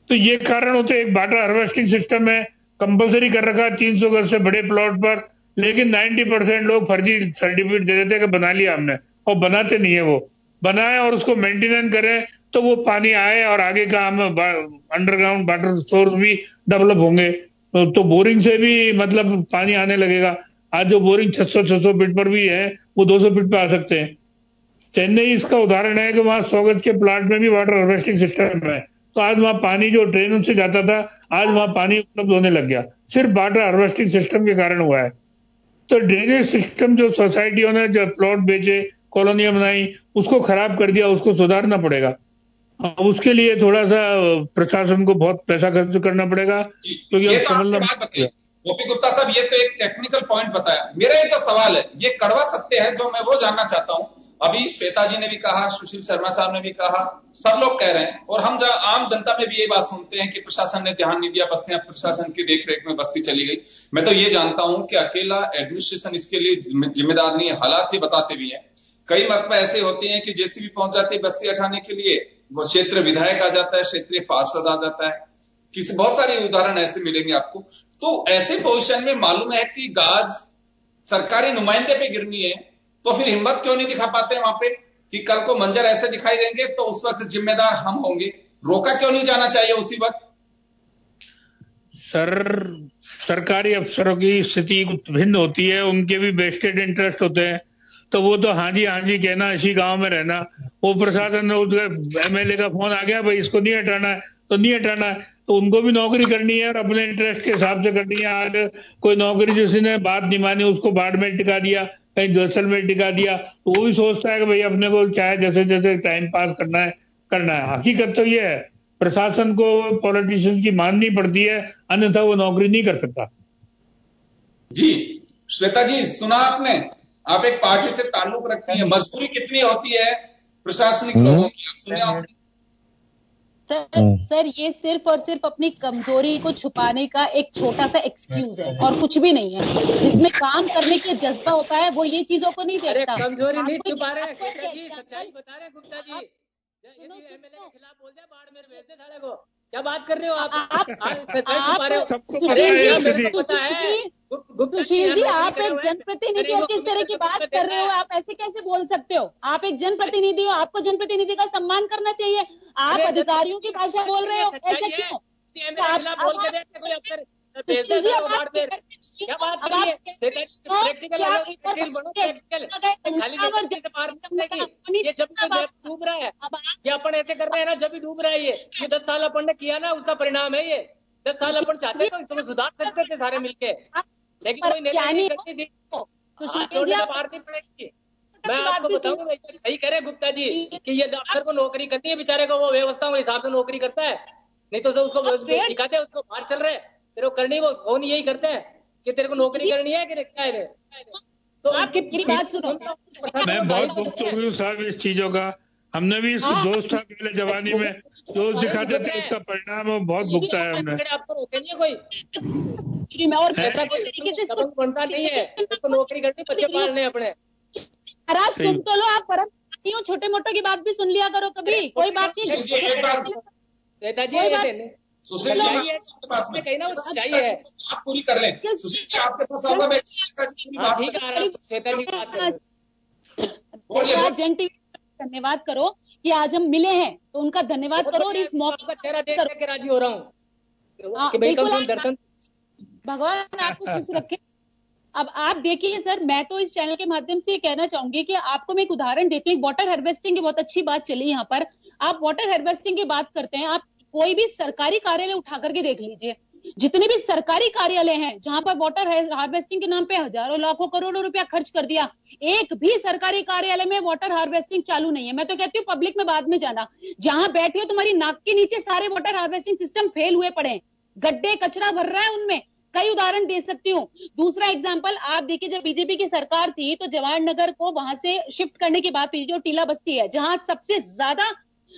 तो ये कारण होते हैं। एक वाटर हार्वेस्टिंग सिस्टम है, कंपलसरी कर रखा है 300 घर से बड़े प्लॉट पर, लेकिन 90% लोग फर्जी सर्टिफिकेट दे देते हैं कि बना लिया हमने, और बनाते नहीं है। वो बनाए और उसको मेंटेनेंस करें तो वो पानी आए और आगे का हम अंडरग्राउंड वाटर सोर्स भी डेवलप होंगे, तो बोरिंग से भी मतलब पानी आने लगेगा। आज जो बोरिंग 600 फीट पर भी है वो 200 फीट पे आ सकते हैं। चेन्नई इसका उदाहरण है कि वहां 100 गज के प्लांट में भी वाटर हार्वेस्टिंग सिस्टम है, तो आज वहां पानी जो ट्रेनों से जाता था आज वहां पानी उपलब्ध होने लग गया, सिर्फ वाटर हार्वेस्टिंग सिस्टम के कारण हुआ है। तो ड्रेनेज सिस्टम जो सोसाइटियों ने जो प्लॉट बेचे, कॉलोनियां बनाई, उसको खराब कर दिया, उसको सुधारना पड़ेगा। उसके लिए थोड़ा सा प्रशासन को बहुत पैसा खर्च करना पड़ेगा, क्योंकि अब समझना गोपी गुप्ता साहब, ये तो एक टेक्निकल पॉइंट बताया। मेरा ये जो सवाल है ये कड़वा सत्य है जो मैं वो जानना चाहता हूँ। अभी श्वेता जी ने भी कहा, सुशील शर्मा साहब ने भी कहा, सब लोग कह रहे हैं, और हम आम जनता में भी ये बात सुनते हैं कि प्रशासन ने ध्यान नहीं दिया, बस्तियां प्रशासन की देखरेख में बस्ती चली गई। मैं तो ये जानता हूं कि अकेला एडमिनिस्ट्रेशन इसके लिए जिम्मेदार नहीं है, हालात ये बताते भी हैं। कई मरतबा ऐसे होते हैं कि जेसीबी पहुंच जाती है बस्ती हटाने के लिए, वो क्षेत्र विधायक आ जाता है, क्षेत्रीय पार्षद आ जाता है, किसी बहुत सारे उदाहरण ऐसे मिलेंगे आपको। तो ऐसे पोजीशन में मालूम है कि गाज सरकारी नुमाइंदे पे गिरनी है, तो फिर हिम्मत क्यों नहीं दिखा पाते वहां पे कि कल को मंजर ऐसे दिखाई देंगे तो उस वक्त जिम्मेदार हम होंगे? रोका क्यों नहीं जाना चाहिए उसी वक्त? सरकारी अफसरों की स्थिति भिन्न होती है, उनके भी वेस्टेड इंटरेस्ट होते हैं, तो वो तो हाँ जी कहना, इसी गांव में रहना। वो प्रशासन MLA का फोन आ गया, भाई इसको नहीं हटाना है तो नहीं हटाना है, तो उनको भी नौकरी करनी है और अपने इंटरेस्ट के हिसाब से करनी है। आज कोई नौकरी जिसने बात नहीं मानी उसको बाढ़ में टिका दिया, कहीं जैसल में टिका दिया, तो वो भी सोचता है कि भाई अपने को चाहे जैसे जैसे टाइम पास करना है। हकीकत तो ये है प्रशासन को पॉलिटिशियंस की माननी पड़ती है, अन्यथा वो नौकरी नहीं कर सकता। जी श्वेता जी, सुना आपने, आप एक पार्टी से ताल्लुक रखते हैं, मजबूरी कितनी होती है प्रशासनिक लोगों की, आप सुने आपने? सर ये सिर्फ और सिर्फ अपनी कमजोरी को छुपाने का एक छोटा सा एक्सक्यूज है और कुछ भी नहीं है। जिसमें काम करने के जज्बा होता है वो ये चीजों को नहीं देखता। कमजोरी नहीं छुपा रहे हैं जी, सच्चाई बता रहे हैं गुप्ता जी। एमएलए के खिलाफ बोल दे, बाढ़ में भेज दे साले को। क्या बात कर रहे हो आप सच्चाई छुपा रहे हो? सुशील जी, आप एक जनप्रतिनिधि हो, किस तरह की बात कर रहे हो? आप ऐसे कैसे बोल सकते हो? आप एक जनप्रतिनिधि हो, आपको जनप्रतिनिधि का सम्मान करना चाहिए। आप अधिकारियों की भाषा बोल रहे हो, ऐसे क्यों? सुशील जी, क्या बात कर रही है? ये जब डूब रहा है, ये अपन ऐसे कर रहे हैं ना, जब भी डूब रहा है ये 10 साल अपन ने किया ना, उसका परिणाम है ये। 10 साल अपन चाहते तो इसको सुधार सकते थे सारे मिलके, लेकिन कोई नहीं करती थी। पार नहीं पड़ेगी। मैं आपको बताऊंगा, सही कह रहे हैं गुप्ता जी कि ये अफसर को नौकरी करनी है, बेचारे को वो व्यवस्था के हिसाब से नौकरी करता है, नहीं तो उसको सिखाते हैं, उसको बाहर चल रहे हैं, तेरे को करनी वो कौन यही करते हैं कि तेरे को नौकरी करनी है कि क्या है। तो आपकी मेरी बात सुनो, मैं बहुत भुगतोगी हूँ साहब इस चीजों का। हमने भी जोश था पहले जवानी में, जोश दिखाते थे, उसका परिणाम बहुत भुगता है हमने। आपको रोकेंगे कोई और पैसा कोई तरीके से बनता नहीं है, उसको नौकरी करनी, बच्चे पालने अपने। सुन तो लो, आप परम छोटे मोटों की बात भी सुन लिया करो कभी, कोई बात नहीं। कहीं ना वो चाहिए है, आप पूरी कर लें। सुशील जी आपके पास आऊंगा मैं, धन्यवाद करो कि आज हम मिले हैं, तो उनका धन्यवाद करो और इस मौके का चेहरा देख के राजी हो रहा हूँ। दर्शन भगवान आपको खुश रखे। अब आप देखिए सर, मैं तो इस चैनल के माध्यम से ये कहना चाहूंगी कि आपको मैं एक उदाहरण देती हूँ। वाटर हार्वेस्टिंग की बहुत अच्छी बात चली यहाँ पर। आप वाटर हार्वेस्टिंग की बात करते हैं, आप कोई भी सरकारी कार्यालय उठा करके देख लीजिए, जितने भी सरकारी कार्यालय हैं जहां पर वाटर हार्वेस्टिंग के नाम पे हजारों लाखों करोड़ों रुपया खर्च कर दिया, एक भी सरकारी कार्यालय में वाटर हार्वेस्टिंग चालू नहीं है। मैं तो कहती हूँ पब्लिक में बाद में जाना, जहां बैठे हो तुम्हारी नाक के नीचे सारे वाटर हार्वेस्टिंग सिस्टम फेल हुए पड़े, गड्ढे कचरा भर रहा है उनमें। कई उदाहरण दे सकती हूँ। दूसरा एग्जाम्पल आप देखिए, जब बीजेपी की सरकार थी तो जवाहर को वहां से शिफ्ट करने की बात हुई, जो टीला बस्ती है, जहां सबसे ज्यादा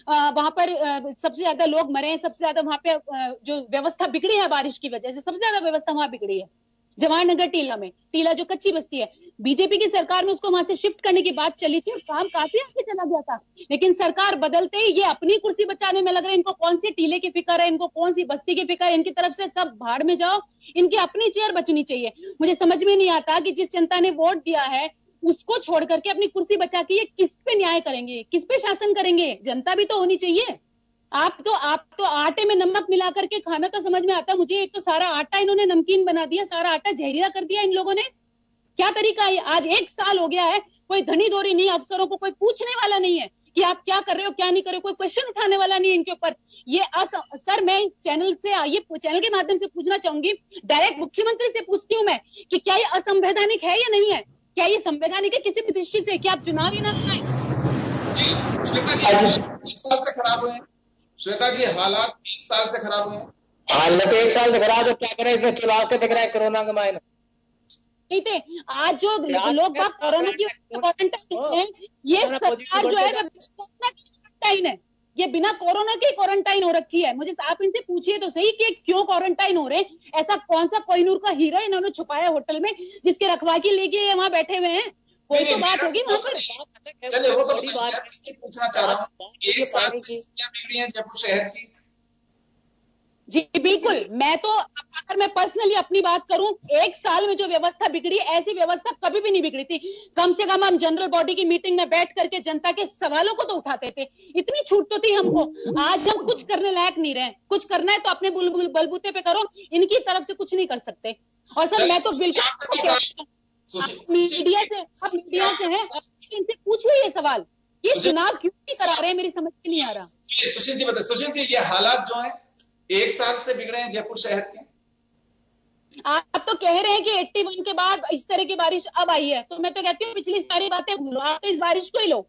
वहां पर सबसे ज्यादा लोग मरे हैं, सबसे ज्यादा वहां पे जो व्यवस्था बिगड़ी है बारिश की वजह से, सबसे ज्यादा व्यवस्था वहां बिगड़ी है जवाहरनगर टीला में। टीला जो कच्ची बस्ती है, बीजेपी की सरकार में उसको वहां से शिफ्ट करने की बात चली थी और काम काफी आगे चला गया था, लेकिन सरकार बदलते ही ये अपनी कुर्सी बचाने में लग रहे हैं। इनको कौन सी टीले की फिक्र है, इनको कौन सी बस्ती की फिक्र है, इनकी तरफ से सब भाड़ में जाओ, इनकी अपनी चेयर बचनी चाहिए। मुझे समझ में नहीं आता कि जिस जनता ने वोट दिया है उसको छोड़ करके अपनी कुर्सी बचा के ये किस पे न्याय करेंगे, किस पे शासन करेंगे? जनता भी तो होनी चाहिए। आप तो आटे में नमक मिला करके खाना तो समझ में आता है मुझे, एक तो सारा आटा इन्होंने नमकीन बना दिया, सारा आटा जहरीला कर दिया इन लोगों ने। क्या तरीका है? आज 1 साल हो गया है, कोई धनी दौरी नहीं, अफसरों को कोई पूछने वाला नहीं है कि आप क्या कर रहे हो क्या नहीं कर रहे हो, कोई क्वेश्चन उठाने वाला नहीं है इनके ऊपर। ये सर मैं इस चैनल से, ये चैनल के माध्यम से पूछना चाहूंगी, डायरेक्ट मुख्यमंत्री से पूछती हूँ मैं कि क्या ये असंवैधानिक है या नहीं है? क्या ये संवैधानिक है किसी भी दृष्टि से? क्या आप चुनाव ही ना कराएं? जी श्वेता जी, 1 साल से खराब हुए हैं। श्वेता जी, हालात 1 साल से खराब हुए हैं। हालात 1 साल से खराब है, क्या करें? इसमें चुनाव के दिख रहा है कोरोना के मायने नहीं थे। आज जो लोग बात कोरोना की क्वारंटाइन है, ये सरकार जो है क्वारंटाइन है, ये बिना कोरोना के क्वारंटाइन हो रखी है। मुझे आप इनसे पूछिए तो सही कि क्यों क्वारंटाइन हो रहे हैं? ऐसा कौन सा कोहिनूर का हीरा इन्होंने छुपाया होटल में जिसके रखवाली लेके वहां बैठे हुए हैं? कोई तो बात होगी वहां पर। चलिए वो तो पूछना चाह रहा हूँ, 1 साल से क्या बिगड़ी है जयपुर शहर की? जी बिल्कुल, अगर मैं पर्सनली अपनी बात करूं, 1 साल में जो व्यवस्था बिगड़ी, ऐसी व्यवस्था कभी भी नहीं बिगड़ी थी। कम से कम हम जनरल बॉडी की मीटिंग में बैठ करके जनता के सवालों को तो उठाते थे, इतनी छूट तो थी हमको। आज हम कुछ करने लायक नहीं रहे। कुछ करना है तो अपने बलबूते पे करो, इनकी तरफ से कुछ नहीं कर सकते। और सर मैं तो बिल्कुल मीडिया से है, इनसे पूछिए ये सवाल, ये चुनाव क्यों नहीं करा रहे हैं, मेरी समझ में नहीं आ रहा। सुशील जी बताइए, सुशील जी ये हालात जो है 1 साल से बिगड़े हैं जयपुर शहर के। आप तो कह रहे हैं कि 81 के बाद इस तरह की बारिश अब आई है, तो मैं तो कहती हूँ पिछली सारी बातें भूलो, आप तो इस बारिश को ही लो।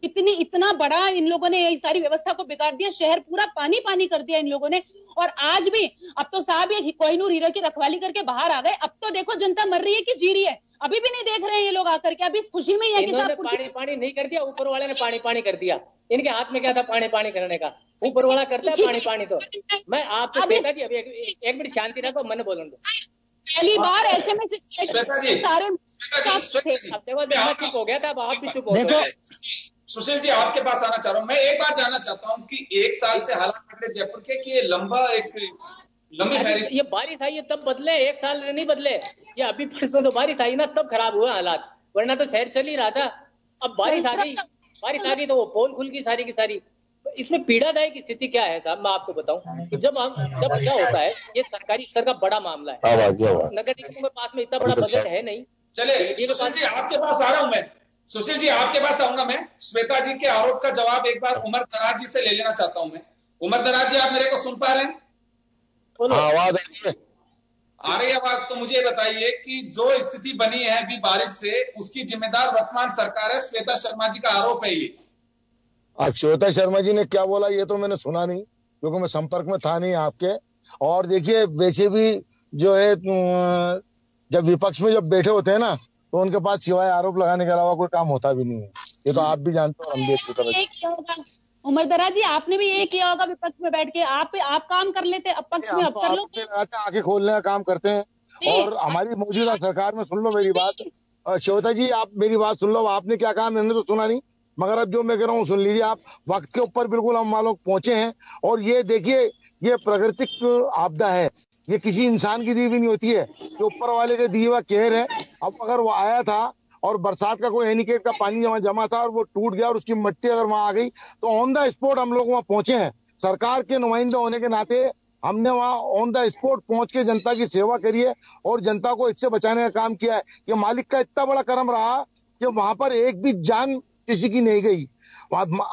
इतना बड़ा इन लोगों ने सारी व्यवस्था को बिगाड़ दिया, शहर पूरा पानी पानी कर दिया इन लोगों ने। और आज भी अब तो साहब ये कोहिनूर हीरो की रखवाली करके बाहर आ गए। अब तो देखो जनता मर रही है कि जी रही है, अभी भी नहीं देख रहे हैं ये लोग आकर के। अभी इस खुशी में ही है कि पानी पानी नहीं कर दिया, ऊपर वाले ने पानी पानी कर दिया। इनके हाथ में क्या था पानी पानी करने का, ऊपर वाला करता है पानी पानी। तो मैं आपको श्वेता जी अभी एक मिनट शांति रखो, मैंने बोलूँ तो पहली बार SMS सारे चुप हो गया था, अब आप भी चुप हो गए। सुशील जी आपके पास आना चाह रहा हूँ मैं, एक बात जानना चाहता हूँ कि 1 साल से हालात बदले जयपुर के कि ये लंबी फहरिस्त, ये बारिश आई है तब बदले, 1 साल नहीं बदले, ये अभी परसों तो बारिश आई ना तब खराब हुआ हालात, वरना तो शहर चल ही रहा था। अब बारिश आ गई तो वो पोल खुल गई सारी की सारी। इसमें पीड़ादायक स्थिति क्या है साहब, मैं आपको बताऊं कि जब क्या होता है, ये सरकारी स्तर का बड़ा मामला है, नगर निगमों के पास में इतना बड़ा बजट है नहीं। चले सुशील जी आपके पास आ रहा हूं मैं, सुशील जी आपके पास आऊंगा मैं। श्वेता जी के आरोप का जवाब एक बार उमर दराज जी से ले लेना चाहता हूं मैं। उमर दराज जी आप मेरे को सुन पा रहे हैं? आवाज आ रही आवाज? तो मुझे बताइए कि जो स्थिति बनी है अभी बारिश से, उसकी जिम्मेदार वर्तमान सरकार है, श्वेता शर्मा जी का आरोप है ये। श्वेता शर्मा जी ने क्या बोला ये तो मैंने सुना नहीं, क्योंकि मैं संपर्क में था नहीं आपके। और देखिए वैसे भी जो है जब विपक्ष में जब बैठे होते हैं ना, तो उनके पास सिवाय आरोप लगाने के अलावा कोई काम होता भी नहीं है, ये तो आप भी जानते हो, हम भी अच्छी तरह। उमर दराज जी आपने भी ये किया होगा विपक्ष में बैठ के, आप काम कर लेते, अब पक्ष में अब कर लो। आंखें खोलने का काम करते हैं। और हमारी मौजूदा सरकार में, सुन लो मेरी बात श्वेता जी, आप मेरी बात सुन लो, आपने क्या कहा मैंने तो सुना नहीं, मगर अब जो मैं कह रहा हूँ सुन लीजिए आप। वक्त के ऊपर बिल्कुल हम लोग पहुंचे हैं। और ये देखिए ये प्राकृतिक आपदा है, ये किसी इंसान की दी हुई नहीं होती है, जो ऊपर वाले के दिए हुआ कहर है। अब अगर वो आया था और बरसात का कोई एनिकेट का पानी जमा था और वो टूट गया और उसकी मिट्टी अगर वहां आ गई, तो ऑन द स्पॉट हम लोग वहां पहुंचे हैं। सरकार के नुमाइंदे होने के नाते हमने वहां ऑन द स्पॉट पहुंच के जनता की सेवा करी है और जनता को इससे बचाने का काम किया है। ये मालिक का इतना बड़ा कर्म रहा कि वहां पर एक भी जान किसी की नहीं गई।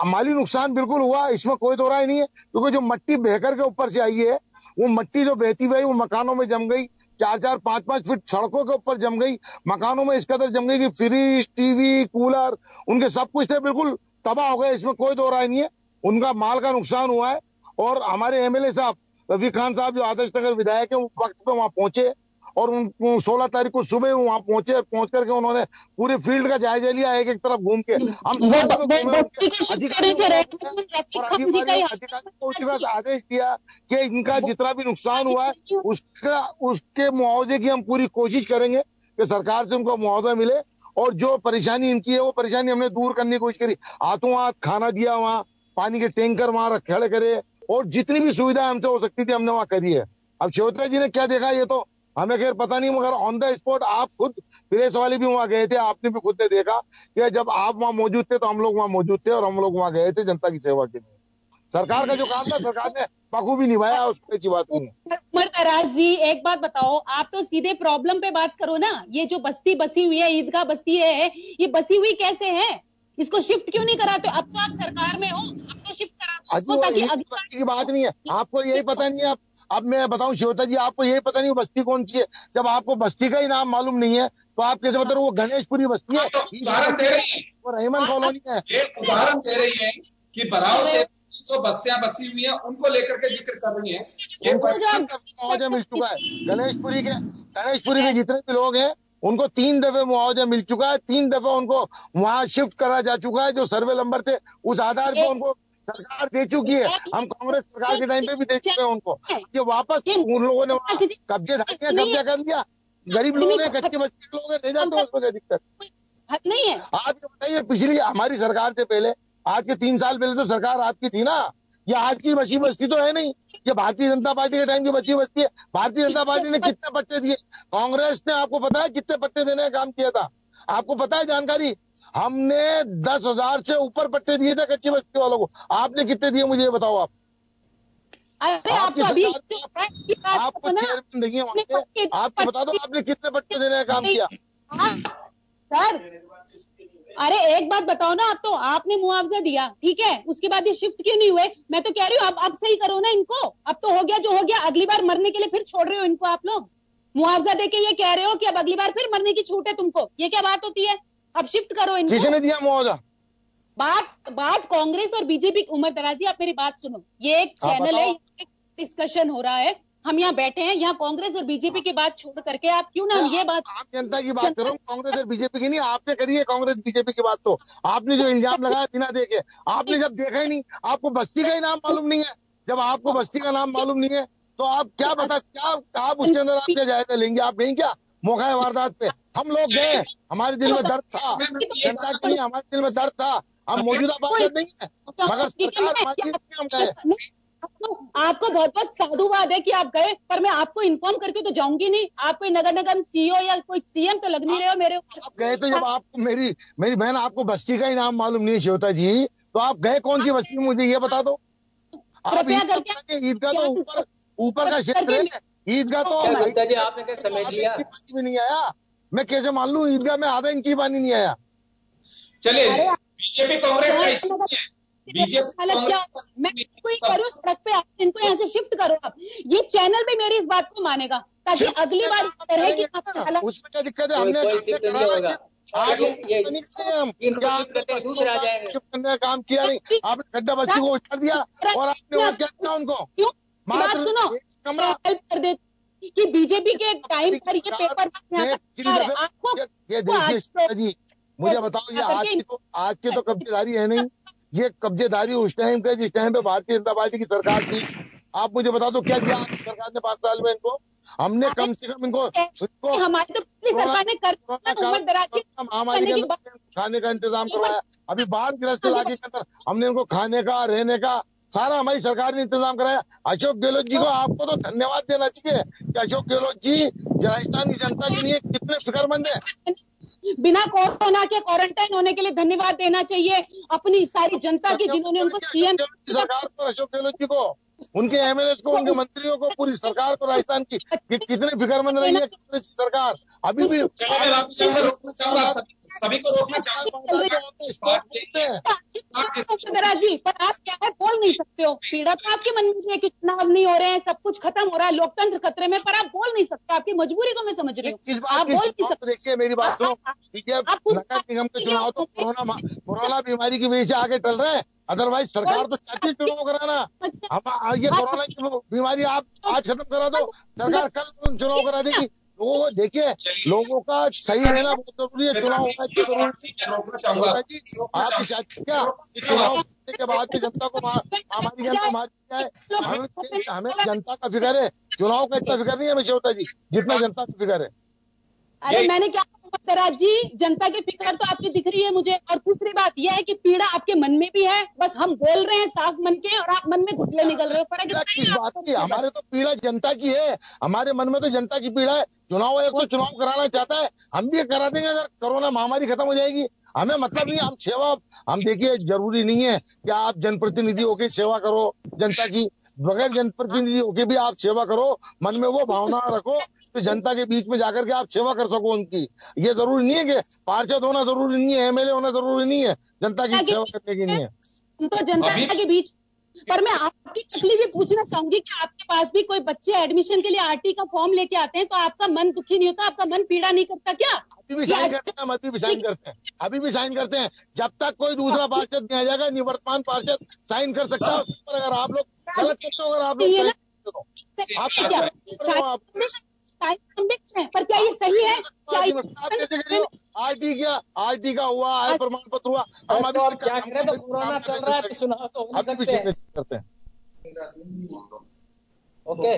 माली नुकसान बिल्कुल हुआ, इसमें कोई दो राय नहीं है, क्योंकि जो मिट्टी बहकर के ऊपर से आई है, वो मिट्टी जो बहती हुई वो मकानों में जम गई, 4-4, 5-5 फीट सड़कों के ऊपर जम गई, मकानों में इस कदर जम गई कि फ्रिज, टीवी, कूलर, उनके सब कुछ थे बिल्कुल तबाह हो गए, इसमें कोई दो राय नहीं है। उनका माल का नुकसान हुआ है। और हमारे MLA साहब रफी खान साहब जो आदर्श नगर विधायक है, वो वक्त पे वहां पहुंचे और 16 तारीख को सुबह वहां पहुंचे और पहुंच करके उन्होंने पूरे फील्ड का जायजा लिया, एक तरफ घूम के। हम आदेश दिया कि इनका जितना भी नुकसान हुआ है उसके मुआवजे की हम पूरी कोशिश करेंगे कि सरकार से उनको मुआवजा मिले। और जो परेशानी इनकी है वो परेशानी हमने दूर करने की कोशिश करी, हाथों हाथ खाना दिया, वहाँ पानी के टैंकर वहां खड़े करे और जितनी भी सुविधा हमसे हो सकती थी हमने वहां करी है। अब श्वेता जी ने क्या देखा ये तो हमें खैर पता नहीं, मगर ऑन द स्पॉट आप खुद प्रेस वाले भी वहां गए थे, आपने भी खुद ने देखा कि जब आप वहां मौजूद थे तो हम लोग वहां मौजूद थे और हम लोग वहां गए थे जनता की सेवा के लिए। सरकार का जो काम था सरकार ने बखूबी निभाया, उसकी अच्छी बात नहीं है। उमर दराज जी एक बात बताओ, आप तो सीधे प्रॉब्लम पे बात करो ना। ये जो बस्ती बसी हुई है, ईदगाह बस्ती है, ये बसी हुई कैसे है? इसको शिफ्ट क्यों नहीं कराते? अब तो आप सरकार में हो, अब तो शिफ्ट करा की बात नहीं है। आपको यही पता नहीं है। अब मैं बताऊं श्वेता जी, आपको यही पता नहीं बस्ती कौन सी है। जब आपको बस्ती का ही नाम मालूम नहीं है तो आप कैसे बता रहे हो वो गणेशपुरी बस्ती है, उदाहरण दे रही है, वो रहमान कॉलोनी है। ये उदाहरण दे रही है कि बराव से जो बस्तियां बसी हुई हैं उनको लेकर के जिक्र कर रही हैं। मुआवजा मिल चुका है गणेशपुरी के जितने भी लोग हैं उनको 3 दफे मुआवजा मिल चुका है। 3 दफे उनको वहां शिफ्ट करा जा चुका है। जो सर्वे नंबर थे उस आधार पर उनको सरकार दे चुकी है। हम कांग्रेस सरकार के टाइम पे भी दे चुके हैं उनको। ये वापस उन लोगों ने कब्जा कर लिया। गरीब लोग हैं, कच्चे बस्ती के लोग हैं, नहीं जाते उसमें क्या दिक्कत नहीं है। आप ये बताइए पिछली हमारी सरकार से पहले, आज के 3 साल पहले तो सरकार आपकी थी ना, ये आज की बची बस्ती तो है नहीं। ये भारतीय जनता पार्टी के टाइम की बची बस्ती है। भारतीय जनता पार्टी ने कितने पट्टे दिए? कांग्रेस ने आपको पता है कितने पट्टे देने का काम किया था? आपको पता है जानकारी? हमने 10,000 से ऊपर पट्टे दिए थे कच्ची बस्ती वालों को। आपने कितने दिए मुझे बताओ आप? आपको चेयरमैन नहीं है वहां के, आपको बता दो आपने कितने पट्टे देने का काम किया? सर अरे एक बात बताओ ना, आप तो आपने मुआवजा दिया, ठीक है, उसके बाद ये शिफ्ट क्यों नहीं हुए? मैं तो कह रही हूँ अब सही करो ना इनको। अब तो हो गया जो हो गया, अगली बार मरने के लिए फिर छोड़ रहे हो इनको आप लोग। मुआवजा देके ये कह रहे हो कि अब अगली बार फिर मरने की छूट है तुमको, ये क्या बात होती है? अब शिफ्ट करो इनको। किसने दिया मुआवजा? बात कांग्रेस और बीजेपी। उमर दराज जी आप मेरी बात सुनो, ये एक चैनल है, डिस्कशन हो रहा है, हम यहाँ बैठे हैं, यहाँ कांग्रेस और बीजेपी की बात छोड़ करके आप क्यों ना ये बात, आप जनता की बात करो, कांग्रेस और बीजेपी की नहीं। आपने करी है कांग्रेस बीजेपी की बात, तो आपने जो इल्जाम लगाया बिना देखे, आपने जब देखा ही नहीं, आपको बस्ती का ही नाम मालूम नहीं है। जब आपको बस्ती का नाम मालूम नहीं है तो आप क्या आप उसके अंदर आप क्या जायजा लेंगे? आप गई क्या मौका वारदात पे? हम लोग गए, हमारे दिल में दर्द था, जनता के लिए हमारे दिल में दर्द था। हम मौजूदा पार्षद नहीं है, मगर सरकार हमारी हम गए। आपको बहुत बहुत साधुवाद है कि आप गए, पर मैं आपको इन्फॉर्म करके तो जाऊंगी नहीं। आप कोई नगर निगम सीईओ या कोई सीएम तो लग नहीं रहे हो मेरे ऊपर। आप गए तो जब आपको मेरी बहन आपको बस्ती का ही नाम मालूम नहीं है श्वेता जी, तो आप गए कौन सी बस्ती में मुझे ये बता दो। आप ईदगाह तो ऊपर का क्षेत्र है, ईदगाह तो आपने कैसे समझ लिया? पानी भी नहीं आया, मैं कैसे मान लूं ईदगाह में आधा इंच पानी नहीं आया। चलिए बीजेपी कांग्रेस का इश्यू है, मैं कोई करूँ सड़क पे, आप इनको यहाँ से शिफ्ट करो। आप ये चैनल भी मेरी इस बात को मानेगा, ताकि अगली बार उसमें क्या दिक्कत है? हमने दूसरा आ जाएगा, शिफ्ट करने का काम किया नहीं, आपने खड्डा बच्ची को उछाल दिया और आपने वो क्या किया उनको? बात सुनो, कमरा हेल्प कर दे कि बीजेपी के टाइम पर ये पेपर आपको ये देखिए जी, मुझे बताओ, ये आज की तो कब्जेदारी है नहीं, ये कब्जेदारी उस टाइम का जिस टाइम पे भारतीय जनता पार्टी की सरकार थी। आप मुझे बता दो क्या किया सरकार ने 5 साल में इनको? हमने कम से कम इनको हमारी तो सरकार ने महामारी के अंदर खाने का इंतजाम करवाया। अभी बाढ़ ग्रस्त इलाके के अंदर हमने इनको खाने का, रहने का सारा हमारी सरकार ने इंतजाम कराया। अशोक गहलोत जी को आपको तो धन्यवाद देना चाहिए कि अशोक गहलोत जी राजस्थान की जनता के लिए कितने फिक्रमंद है। बिना कोरोना के क्वारंटाइन होने के लिए धन्यवाद देना चाहिए अपनी सारी जनता की, जिन्होंने उनको सीएम सरकार पर, अशोक गहलोत जी को, उनके एमएलए को, उनके मंत्रियों को, पूरी सरकार को, राजस्थान की कितने फिक्रमंद रही है कांग्रेस की सरकार। अभी भी सभी को रोकना जी, पर आप क्या है बोल नहीं सकते हो। पीड़ा तो आपके मन में है कि चुनाव नहीं हो रहे हैं, सब कुछ खत्म हो रहा है, लोकतंत्र खतरे में, पर आप बोल नहीं सकते। आपकी मजबूरी को मैं समझ रही हूँ, आप बोल नहीं सकते। देखिए मेरी बात सुनो, ठीक है, नगर निगम के चुनाव तो कोरोना बीमारी की वजह से आगे चल रहे हैं, अदरवाइज सरकार तो चाहती है चुनाव कराना। हम ये कोरोना की बीमारी आप आज खत्म करा दो, सरकार कल चुनाव करा देगी। लोगों को देखिए, लोगों का सही रहना बहुत जरूरी है, चुनाव होना जरूरी है। आप चाहते क्या चुनाव के बाद की जनता को हमारी जनता मार जाए? हमें जनता का फिक्र है, चुनाव का इतना फिक्र नहीं है हमें श्वेता जी जितना जनता का फिक्र है। अरे मैंने क्या सराज जी, जनता की फिक्र तो आपकी दिख रही है मुझे। और दूसरी बात यह है कि पीड़ा आपके मन में भी है, बस हम बोल रहे हैं साफ मन के और आप मन में घुटले निकल रहे हो। किस बात की? हमारे तो पीड़ा जनता की है, हमारे मन में तो जनता की पीड़ा है। चुनाव आयोग तो चुनाव कराना चाहता है, हम भी करा देंगे अगर कोरोना महामारी खत्म हो जाएगी। हमें मतलब नहीं, हम सेवा, हम देखिए जरूरी नहीं है कि आप जनप्रतिनिधि होकर सेवा करो जनता की, बगैर जनप्रतिनिधि होके भी आप सेवा करो, मन में वो भावना रखो तो जनता के बीच में जाकर के आप सेवा कर सको उनकी। ये जरूरी नहीं है कि पार्षद होना जरूरी नहीं है, एमएलए होना जरूरी नहीं है, जनता की सेवा करने की नहीं है। तो जनता के बीच, पर मैं आपकी तकलीफ भी पूछना चाहूंगी कि आपके पास भी कोई बच्चे एडमिशन के लिए आरटी का फॉर्म लेके आते हैं, तो आपका मन दुखी नहीं होता? आपका मन पीड़ा नहीं करता क्या? अभी भी साइन करते हैं, हम अभी भी साइन करते हैं, अभी भी साइन करते हैं। जब तक कोई दूसरा पार्षद नहीं आ जाएगा, निवर्तमान पार्षद साइन कर सकता है उस पर। अगर आप लोग गलत करते हो, अगर आप लोग पर क्या ये सही है? आरटी का हुआ, आय प्रमाण पत्र हुआ, हम अभी क्या करें? तो कोरोना चल रहा है, चुनाव तो हो सकते हैं। करते हैं। ओके,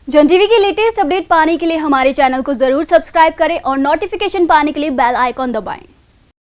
जन टीवी की लेटेस्ट अपडेट पाने के लिए हमारे चैनल को जरूर सब्सक्राइब करें और नोटिफिकेशन पाने के लिए बेल आइकॉन दबाएं।